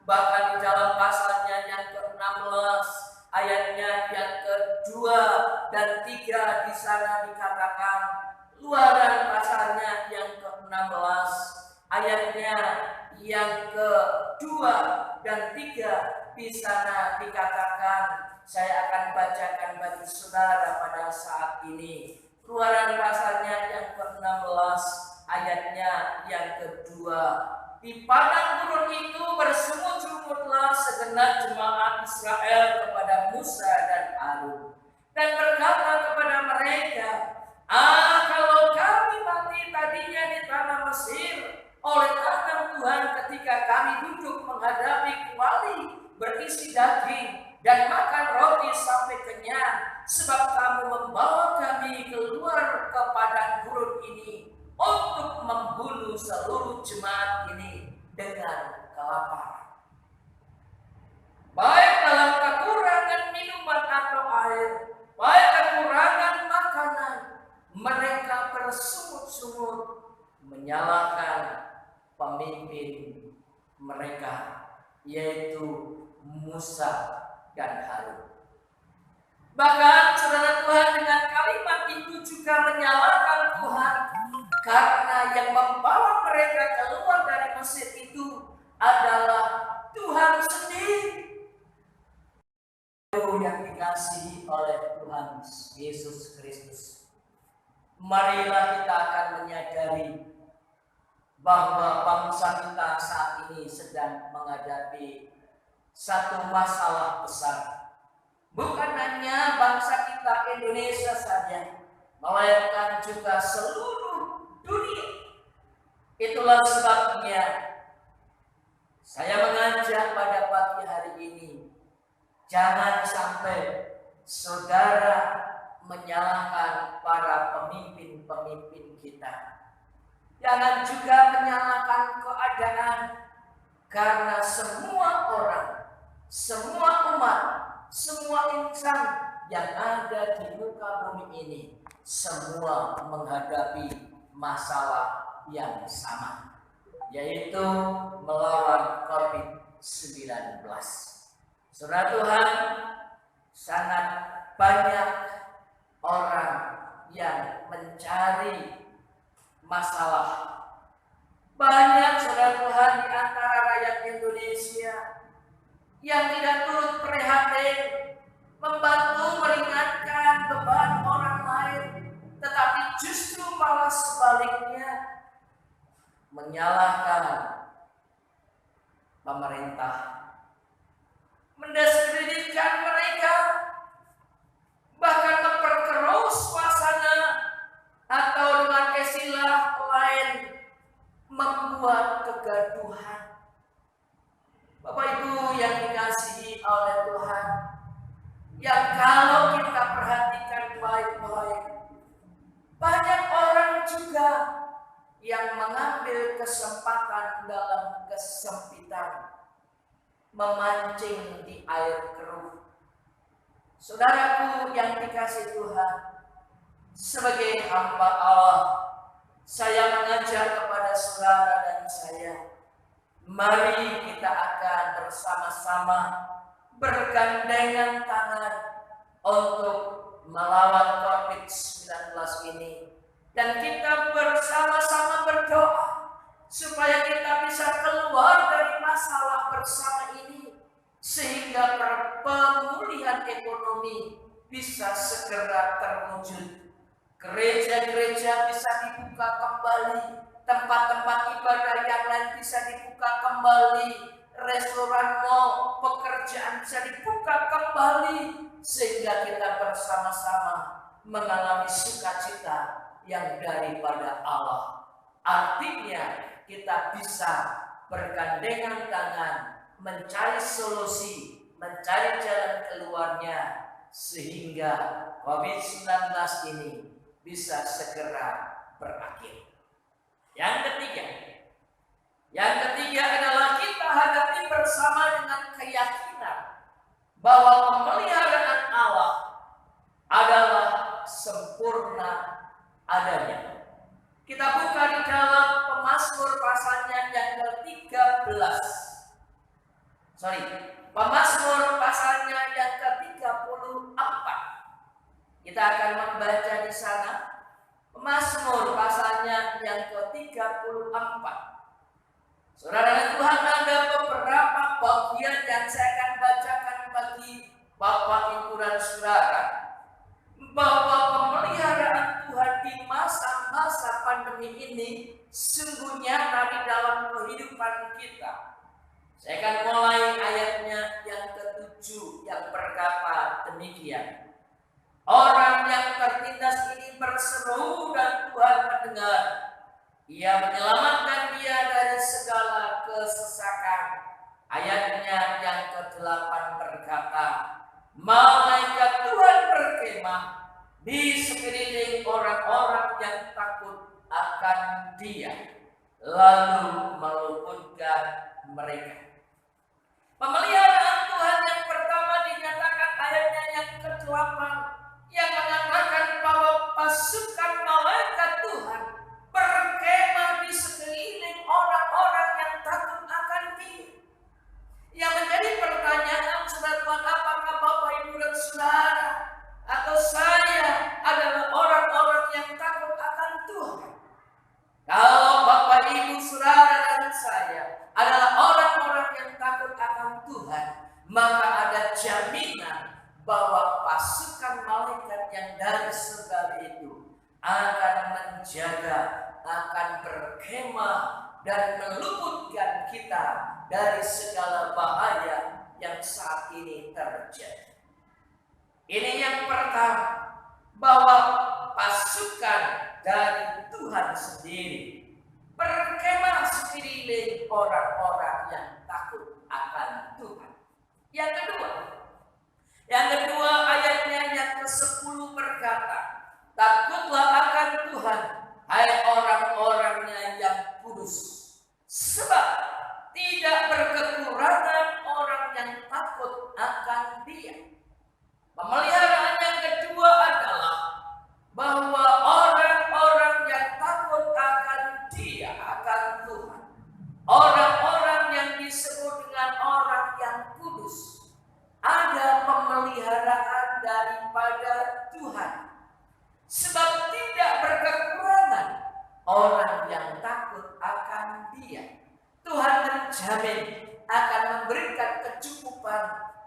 Speaker 1: bahkan di dalam pasalnya yang ke-16, ayatnya yang kedua dan 3 di sana dikatakan, luaran pasalnya yang ke-16, ayatnya yang kedua dan 3 di sana dikatakan, saya akan bacakan bagi saudara pada saat ini. Keluaran pasalnya yang ke-16 ayatnya yang kedua. Di padang gurun itu bersungut-sungutlah segenap jemaat Israel kepada Musa dan Harun, dan berkata kepada mereka, kalau kami mati tadinya di tanah Mesir oleh tangan Tuhan ketika kami duduk menghadapi kuali berisi daging dan makan roti sampai kenyang, sebab kamu membawa kami keluar ke padang gurun ini untuk membunuh seluruh jemaat ini dengan kelaparan. Baik dalam kekurangan minuman atau air, baik kekurangan makanan, mereka bersungut-sungut menyalahkan pemimpin mereka, yaitu Musa dan Harun. Bahkan saudara Tuhan dengan kalimat itu juga menyalahkan Tuhan, karena yang membawa mereka keluar dari Mesir itu adalah Tuhan sendiri. Yang dikasihi oleh Tuhan Yesus Kristus, marilah kita akan menyadari bahwa bangsa kita saat ini sedang menghadapi satu masalah besar. Bukan hanya bangsa kita Indonesia saja, melainkan juga seluruh dunia. Itulah sebabnya saya mengajak pada pagi hari ini, jangan sampai saudara menyalahkan para pemimpin-pemimpin kita. Jangan juga menyalahkan keadaan, karena semua orang, semua umat, semua insan yang ada di muka bumi ini semua menghadapi masalah yang sama, yaitu melawan COVID-19. Saudara Tuhan, sangat banyak orang yang mencari masalah. Banyak saudara Tuhan di antara rakyat Indonesia yang tidak turut prihatin membantu meringankan beban orang lain, tetapi justru malah sebaliknya menyalahkan pemerintah, mendiskreditkan mereka, bahkan memperkeruh suasana, atau dengan istilah lain membuat kegaduhan. Bapak Ibu yang dikasihi oleh Tuhan, yang kalau kita perhatikan baik-baik, banyak orang juga yang mengambil kesempatan dalam kesempitan, memancing di air keruh. Saudaraku yang dikasihi Tuhan, sebagai hamba Allah, saya mengajak kepada saudara dan saya, mari kita akan bersama-sama bergandengan tangan untuk melawan COVID-19 ini. Dan kita bersama-sama berdoa supaya kita bisa keluar dari masalah bersama ini, sehingga pemulihan ekonomi bisa segera terwujud. Gereja-gereja bisa dibuka kembali, tempat-tempat ibadah yang lain bisa dibuka kembali, restoran, mal, pekerjaan bisa dibuka kembali, sehingga kita bersama-sama mengalami sukacita yang daripada Allah. Artinya kita bisa bergandengan tangan mencari solusi, mencari jalan keluarnya, sehingga COVID-19 ini bisa segera berakhir. Yang ketiga adalah kita hadapi bersama dengan keyakinan bahwa pemeliharaan Allah adalah sempurna adanya. Kita buka di dalam Pemazmur pasalnya yang ke-13. Pemazmur pasalnya yang ke-34. Kita akan membaca di sana Mazmur pasalnya yang ke-34. Saudara Tuhan, ada beberapa bagian yang saya akan bacakan bagi Bapak Ibu dan Saudara, bahwa pemeliharaan Tuhan di masa-masa pandemi ini sungguhnya dari dalam kehidupan kita. Saya akan mulai ayatnya yang ke-7 yang berkata demikian. Orang yang tertindas ini berseru dan Tuhan mendengar. Ia menyelamatkan dia dari segala kesesakan. Ayatnya yang ke-8 berkata, malaikat Tuhan berkemah di sekeliling orang-orang yang takut akan dia, lalu meluputkan mereka. Pemeliharaan Tuhan yang pertama dinyatakan ayatnya yang ke-8 yang mengatakan bahwa pasukan malaikat Tuhan berkemah di sekeliling orang-orang yang takut akan dia. Yang menjadi pertanyaan, saudara, apakah Bapak Ibu dan Saudara atau saya adalah orang-orang yang takut akan Tuhan? Kalau Bapak Ibu Saudara dan saya adalah orang-orang yang takut akan Tuhan, maka ada jaminan bahwa pasukan malaikat yang dari surga itu akan menjaga, akan berkemah dan meluputkan kita dari segala bahaya yang saat ini terjadi. Ini yang pertama, bahwa pasukan dari Tuhan sendiri berkemah sekeliling orang-orang yang takut akan Tuhan. Yang kedua ayatnya yang ke-10 berkata, takutlah akan Tuhan, hai orang-orangnya yang kudus, sebab tidak berkekurangan orang yang takut akan Dia. Pemeliharaan yang kedua adalah bahwa orang-orang yang takut akan Dia, akan Tuhan, orang-orang yang disebut dengan orang yang kudus, ada pemeliharaan daripada Tuhan. Sebab tidak berkekurangan orang yang takut akan Dia. Tuhan menjamin akan memberikan kecukupan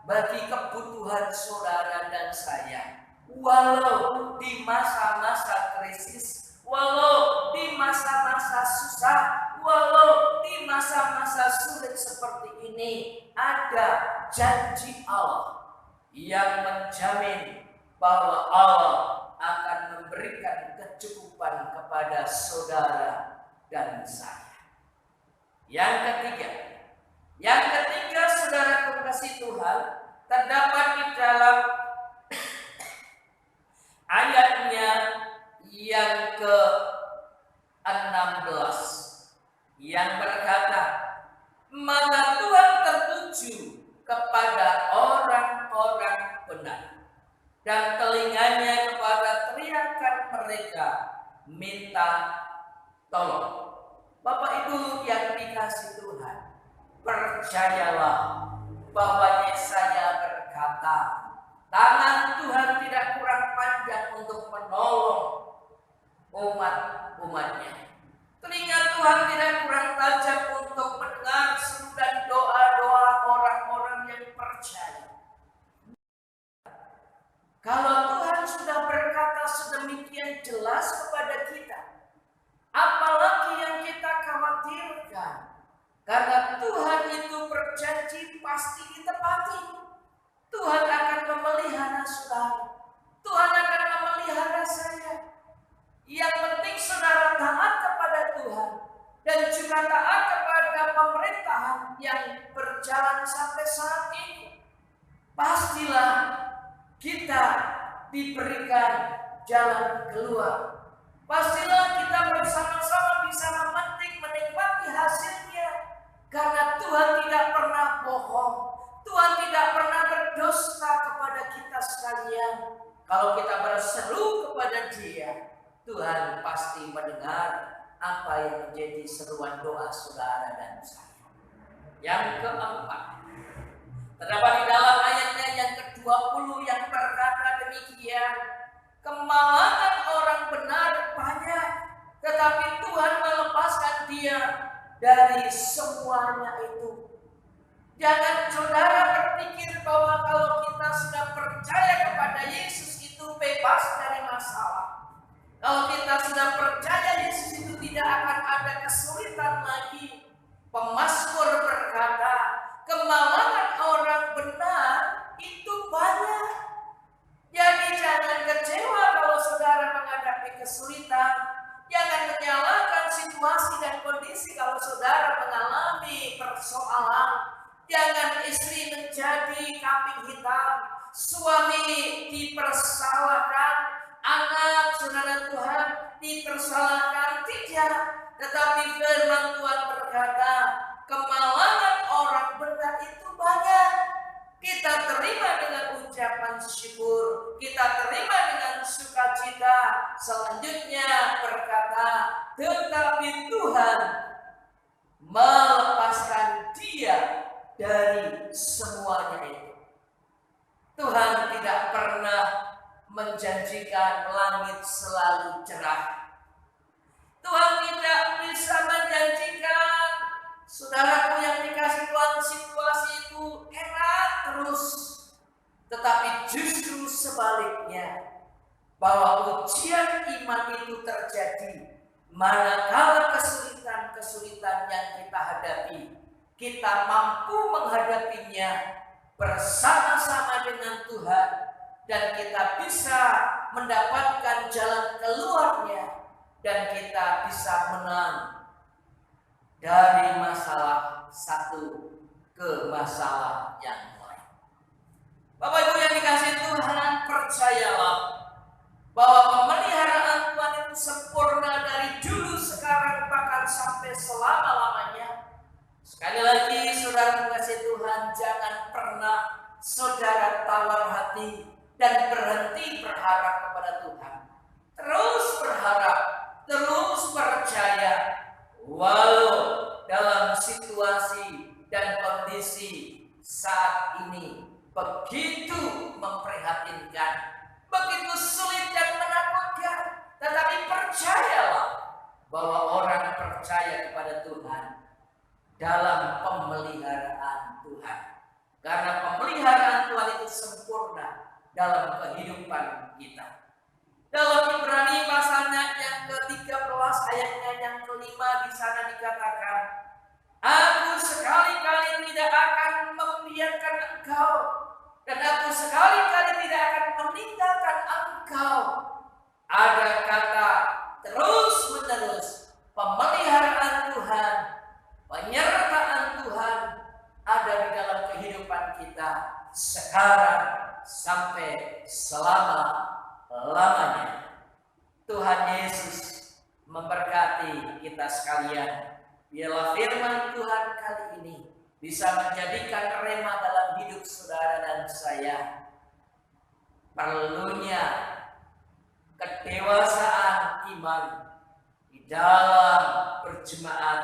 Speaker 1: bagi kebutuhan saudara dan saya. Walau di masa-masa krisis, walau di masa-masa susah, walau di masa-masa sulit seperti ini, ada janji Allah yang menjamin bahwa Allah akan memberikan kecukupan kepada saudara dan saya. Yang ketiga saudara kekasih Tuhan, terdapat di dalam ayatnya yang ke-16 yang berkata, mata Tuhan tertuju kepada orang-orang benar dan telinganya kepada teriakan mereka minta tolong. Bapak Ibu yang dikasihi Tuhan, percayalah bahwa Yesaya berkata, tangan Tuhan tidak kurang panjang untuk menolong umat-umatnya. Telinga Tuhan tidak kurang tajam untuk mendengar seru dan doa-doa orang-orang yang percaya. Kalau Tuhan sudah berkata sedemikian jelas kepada kita, apalagi yang kita khawatirkan? Karena Tuhan itu berjanji pasti ditepati. Tuhan akan memelihara saudara. Tuhan akan memelihara saya. Yang penting saudara taat kepada Tuhan dan juga taat kepada pemerintahan yang berjalan sampai saat ini. Pastilah kita diberikan jalan keluar. Pastilah kita bersama-sama bisa menikmati hasilnya. Karena Tuhan tidak pernah bohong. Tuhan tidak pernah berdusta kepada kita sekalian. Kalau kita berseru kepada Dia, Tuhan pasti mendengar apa yang menjadi seruan doa saudara dan saya. Yang keempat, terdapat di dalam ayatnya yang ke-20 yang berkata demikian, kemalangan orang benar banyak, tetapi Tuhan melepaskan dia dari semuanya itu. Jangan saudara berpikir bahwa kalau kita sudah percaya kepada Yesus itu bebas dari masalah. Kalau kita sudah percaya Yesus itu tidak akan ada kesulitan lagi. Pemazmur berkata, kemalangan orang benar itu banyak. Jadi jangan kecewa kalau saudara menghadapi kesulitan. Jangan menyalahkan situasi dan kondisi kalau saudara mengalami persoalan. Jangan istri menjadi kambing hitam, suami dipersalahkan, anak saudara Tuhan dipersalahkan, tidak. Tetapi firman Tuhan berkata, kemalangan orang benar itu banyak. Kita terima dengan ucapan syukur, kita terima dengan sukacita. Selanjutnya berkata, tetapi Tuhan melepaskan dia dari semuanya itu. Tuhan tidak pernah menjanjikan langit selalu cerah. Tuhan tidak bisa menjanjikan saudaraku yang dikasih Tuhan situasi itu enak terus. Tetapi justru sebaliknya, bahwa ujian iman itu terjadi manakala kesulitan-kesulitan yang kita hadapi, kita mampu menghadapinya bersama-sama dengan Tuhan, dan kita bisa mendapatkan jalan keluarnya, dan kita bisa menang dari masalah satu ke masalah yang lain. Bapak Ibu yang dikasihi Tuhan, percayalah bahwa pemeliharaan Tuhan itu sempurna dari dulu, sekarang, bahkan sampai selama-lamanya. Sekali lagi saudara dikasihi Tuhan, jangan pernah saudara tawar hati dan berhenti berharap kepada Tuhan. Terus berharap, terus percaya, walau dalam situasi dan kondisi saat ini begitu memprihatinkan, begitu sulit dan menakutkan, tetapi percayalah bahwa orang percaya kepada Tuhan dalam pemeliharaan Tuhan. Karena pemeliharaan Tuhan itu sempurna dalam kehidupan kita. Dalam Ibrani pasalnya yang ke-13 ayatnya yang kelima di sana dikatakan, aku sekali-kali tidak akan membiarkan engkau, dan aku sekali-kali tidak akan meninggalkan engkau. Ada kata terus-menerus, pemeliharaan Tuhan, penyertaan Tuhan ada di dalam kehidupan kita sekarang sampai selama-lamanya. Tuhan Yesus memberkati kita sekalian. Biarlah firman Tuhan kali ini bisa menjadikan rema dalam hidup saudara dan saya. Perlunya kedewasaan iman di dalam berjemaat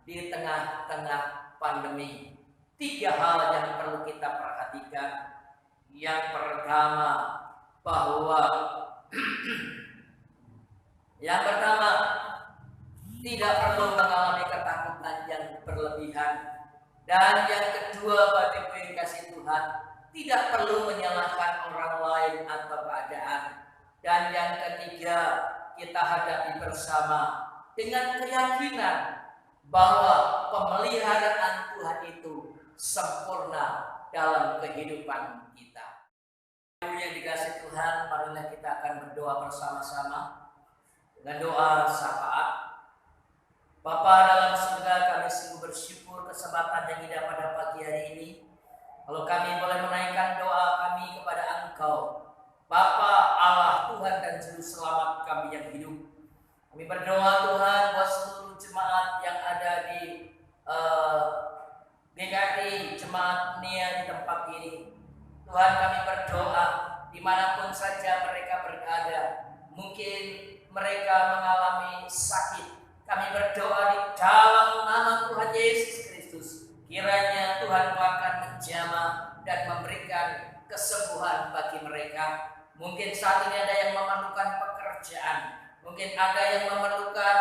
Speaker 1: di tengah-tengah pandemi. 3 hal yang perlu kita perhatikan. Yang pertama, bahwa yang pertama, tidak perlu mengalami ketakutan yang berlebihan. Dan yang kedua, Bapak Ibu yang kasih Tuhan, tidak perlu menyalahkan orang lain atau keadaan. Dan yang ketiga, kita hadapi bersama dengan keyakinan bahwa pemeliharaan Tuhan itu sempurna dalam kehidupan kita. Yang dikasih Tuhan, marilah kita akan berdoa bersama-sama dengan doa syafaat. Bapa dalam surga, kami sungguh bersyukur kesempatan yang indah pada pagi hari ini. Kalau kami boleh menaikkan doa kami kepada Engkau, Bapa Allah Tuhan dan Juru Selamat kami yang hidup. Kami berdoa Tuhan buat seluruh jemaat yang ada di GKI, jemaat Nia di tempat ini. Tuhan, kami berdoa dimanapun saja mereka berada. Mungkin mereka mengalami sakit. Kami berdoa di dalam nama Tuhan Yesus Kristus. Kiranya Tuhan akan menjamah dan memberikan kesembuhan bagi mereka. Mungkin saat ini ada yang memerlukan pekerjaan. Mungkin ada yang memerlukan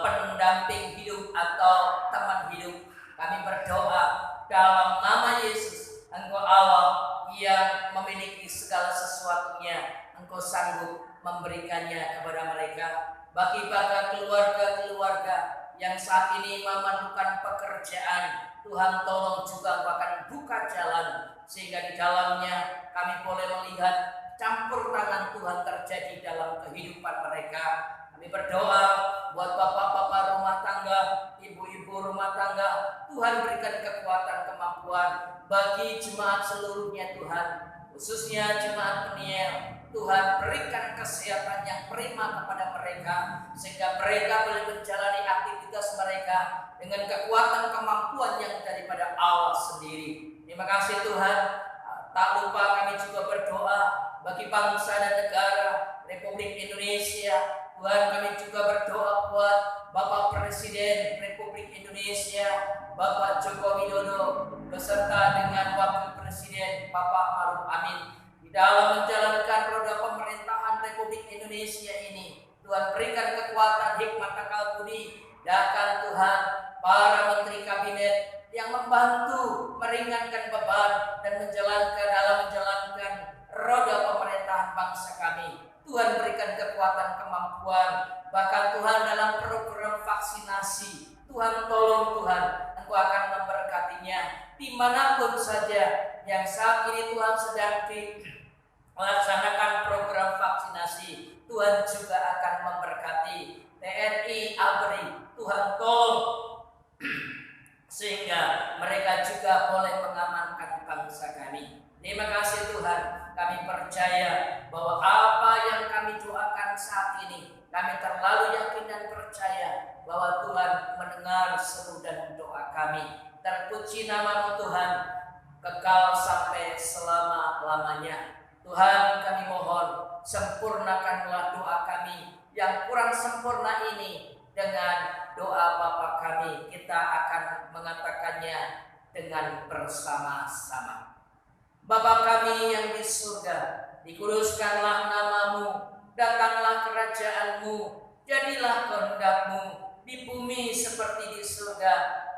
Speaker 1: pendamping hidup atau teman hidup. Kami berdoa dalam nama Yesus, Engkau Allah yang memiliki segala sesuatunya, Engkau sanggup memberikannya kepada mereka. Bagi keluarga-keluarga yang saat ini memerlukan pekerjaan, Tuhan tolong juga Engkau akan buka jalan, sehingga di dalamnya kami boleh melihat campur tangan Tuhan terjadi dalam kehidupan mereka. Kami berdoa buat bapak-bapak rumah tangga, ibu-ibu rumah tangga, Tuhan berikan kekuatan kemampuan bagi jemaat seluruhnya Tuhan, khususnya jemaat penyiar. Tuhan berikan kesehatan yang prima kepada mereka, sehingga mereka boleh menjalani aktivitas mereka dengan kekuatan kemampuan yang daripada Allah sendiri. Terima kasih Tuhan. Tak lupa kami juga berdoa bagi bangsa dan negara Republik Indonesia. Tuhan, kami juga berdoa buat Bapak Presiden Republik Indonesia, Bapak Joko Widodo, beserta dengan Wakil Presiden Bapak Maruf Amin. Di dalam menjalankan roda pemerintahan Republik Indonesia ini, Tuhan berikan kekuatan, hikmat, akal budi, dan Tuhan para menteri kabinet yang membantu meringankan beban dan menjalankan roda pemerintahan bangsa kami. Tuhan berikan kekuatan kemampuan, bahkan Tuhan dalam program vaksinasi, Tuhan tolong Tuhan, Engkau akan memberkatinya dimanapun saja yang saat ini Tuhan sedang melaksanakan program vaksinasi. Tuhan juga akan memberkati TNI ABRI, Tuhan tolong sehingga mereka juga boleh mengamankan bangsa kami. Terima kasih Tuhan, kami percaya bahwa apa yang kami doakan saat ini, kami terlalu yakin dan percaya bahwa Tuhan mendengar seru dan doa kami. Terpuji nama-Mu Tuhan, kekal sampai selama-lamanya. Tuhan, kami mohon, sempurnakanlah doa kami yang kurang sempurna ini dengan doa Bapa kami. Kita akan mengatakannya dengan bersama-sama. Bapa kami yang di surga, dikuduskanlah nama-Mu, datanglah kerajaan-Mu, jadilah kehendak-Mu di bumi seperti di surga.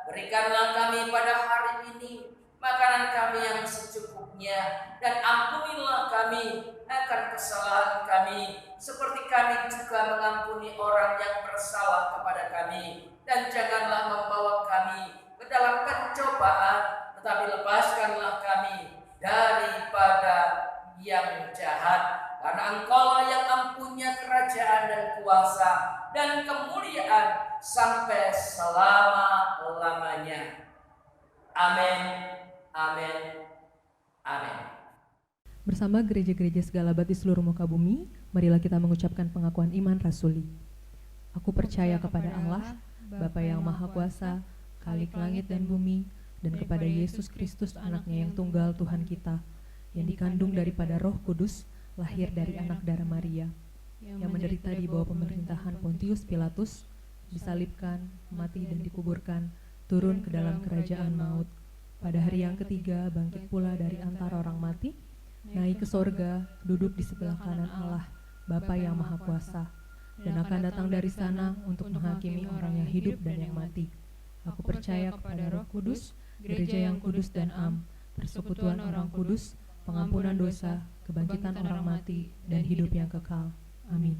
Speaker 1: Berikanlah kami pada hari ini makanan kami yang secukupnya, dan ampunilah kami akan kesalahan kami, seperti kami juga mengampuni orang yang bersalah kepada kami. Dan janganlah membawa kami ke dalam pencobaan, tetapi lepaskanlah kami daripada yang jahat, karena Engkau yang mempunyai kerajaan dan kuasa dan kemuliaan sampai selama-lamanya. Amin, amin, amin.
Speaker 2: Bersama gereja-gereja segala abad di seluruh muka bumi, marilah kita mengucapkan pengakuan iman rasuli. Aku percaya kepada Allah, Bapa yang Maha Kuasa, Khalik langit dan bumi, dan kepada Yesus Kristus anaknya yang tunggal Tuhan kita, yang dikandung daripada Roh Kudus, lahir dari anak darah Maria, yang menderita di bawah pemerintahan Pontius Pilatus, disalibkan, mati dan dikuburkan, turun ke dalam kerajaan maut. Pada hari yang ketiga bangkit pula dari antara orang mati, naik ke sorga, duduk di sebelah kanan Allah, Bapa yang Maha Kuasa, dan akan datang dari sana untuk menghakimi orang yang hidup dan yang mati. Aku percaya kepada Roh Kudus, gereja yang kudus dan am, persekutuan orang kudus, pengampunan dosa, kebangkitan orang mati, dan hidup yang kekal. Amin.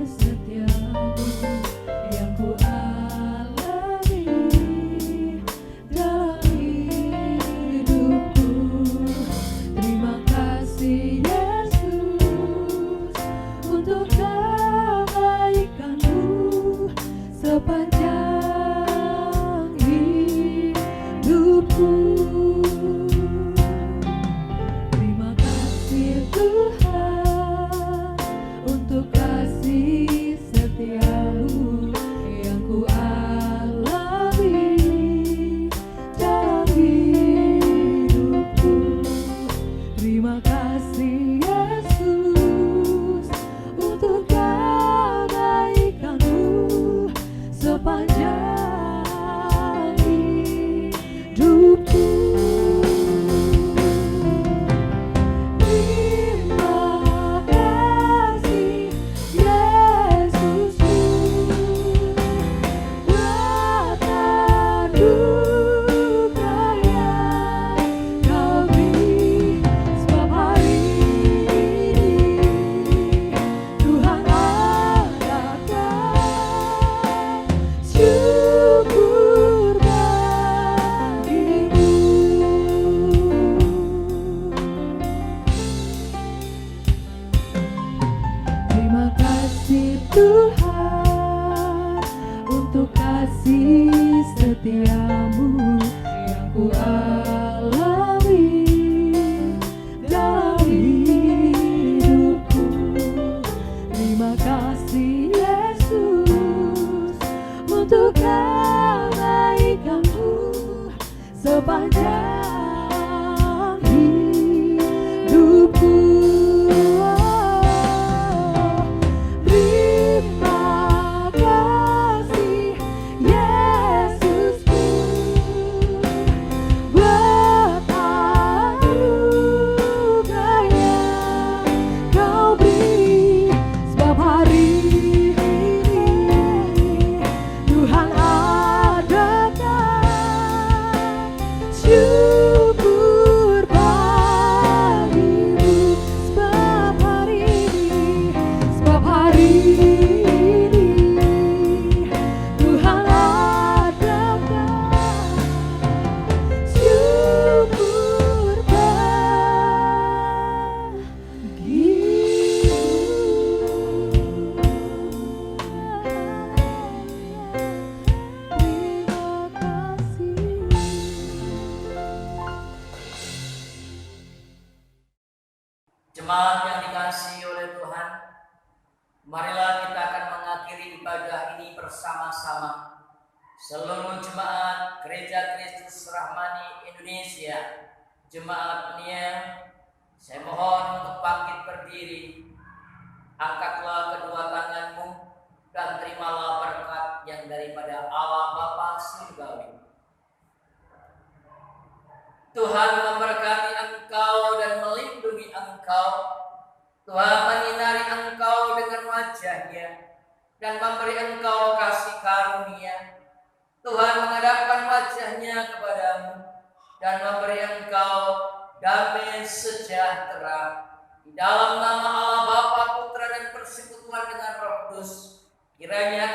Speaker 3: Setiamu yang ku alami. setiamu yang ku alami dalam hidupku. Terima kasih Yesus untuk kebaikanmu sepanjang hidupku. Terima kasih Yesusku buat anugerah yang Kau beri, sebab hari ini Tuhan ada syukur bagimu, sebab hari ini Tuhan adakan syukur bagimu. Terima kasih.
Speaker 1: Jemaat yang dikasihi oleh Tuhan, marilah kita akan mengakhiri ibadah ini bersama-sama. Seluruh jemaat Gereja Kristus Rahmani Indonesia, jemaat Nia, saya mohon untuk bangkit berdiri. Angkatlah kedua tanganmu dan terimalah berkat yang daripada Allah Bapa Surgawi. Tuhan memberkati engkau dan melindungi engkau. Tuhan menyinari engkau dengan wajah-Nya dan memberi engkau kasih karunia. Tuhan menghadapkan wajah-Nya kepadamu dan memberi engkau damai sejahtera. Di dalam nama Allah Bapa, Putra dan Persekutuan dengan Roh Kudus, kiranya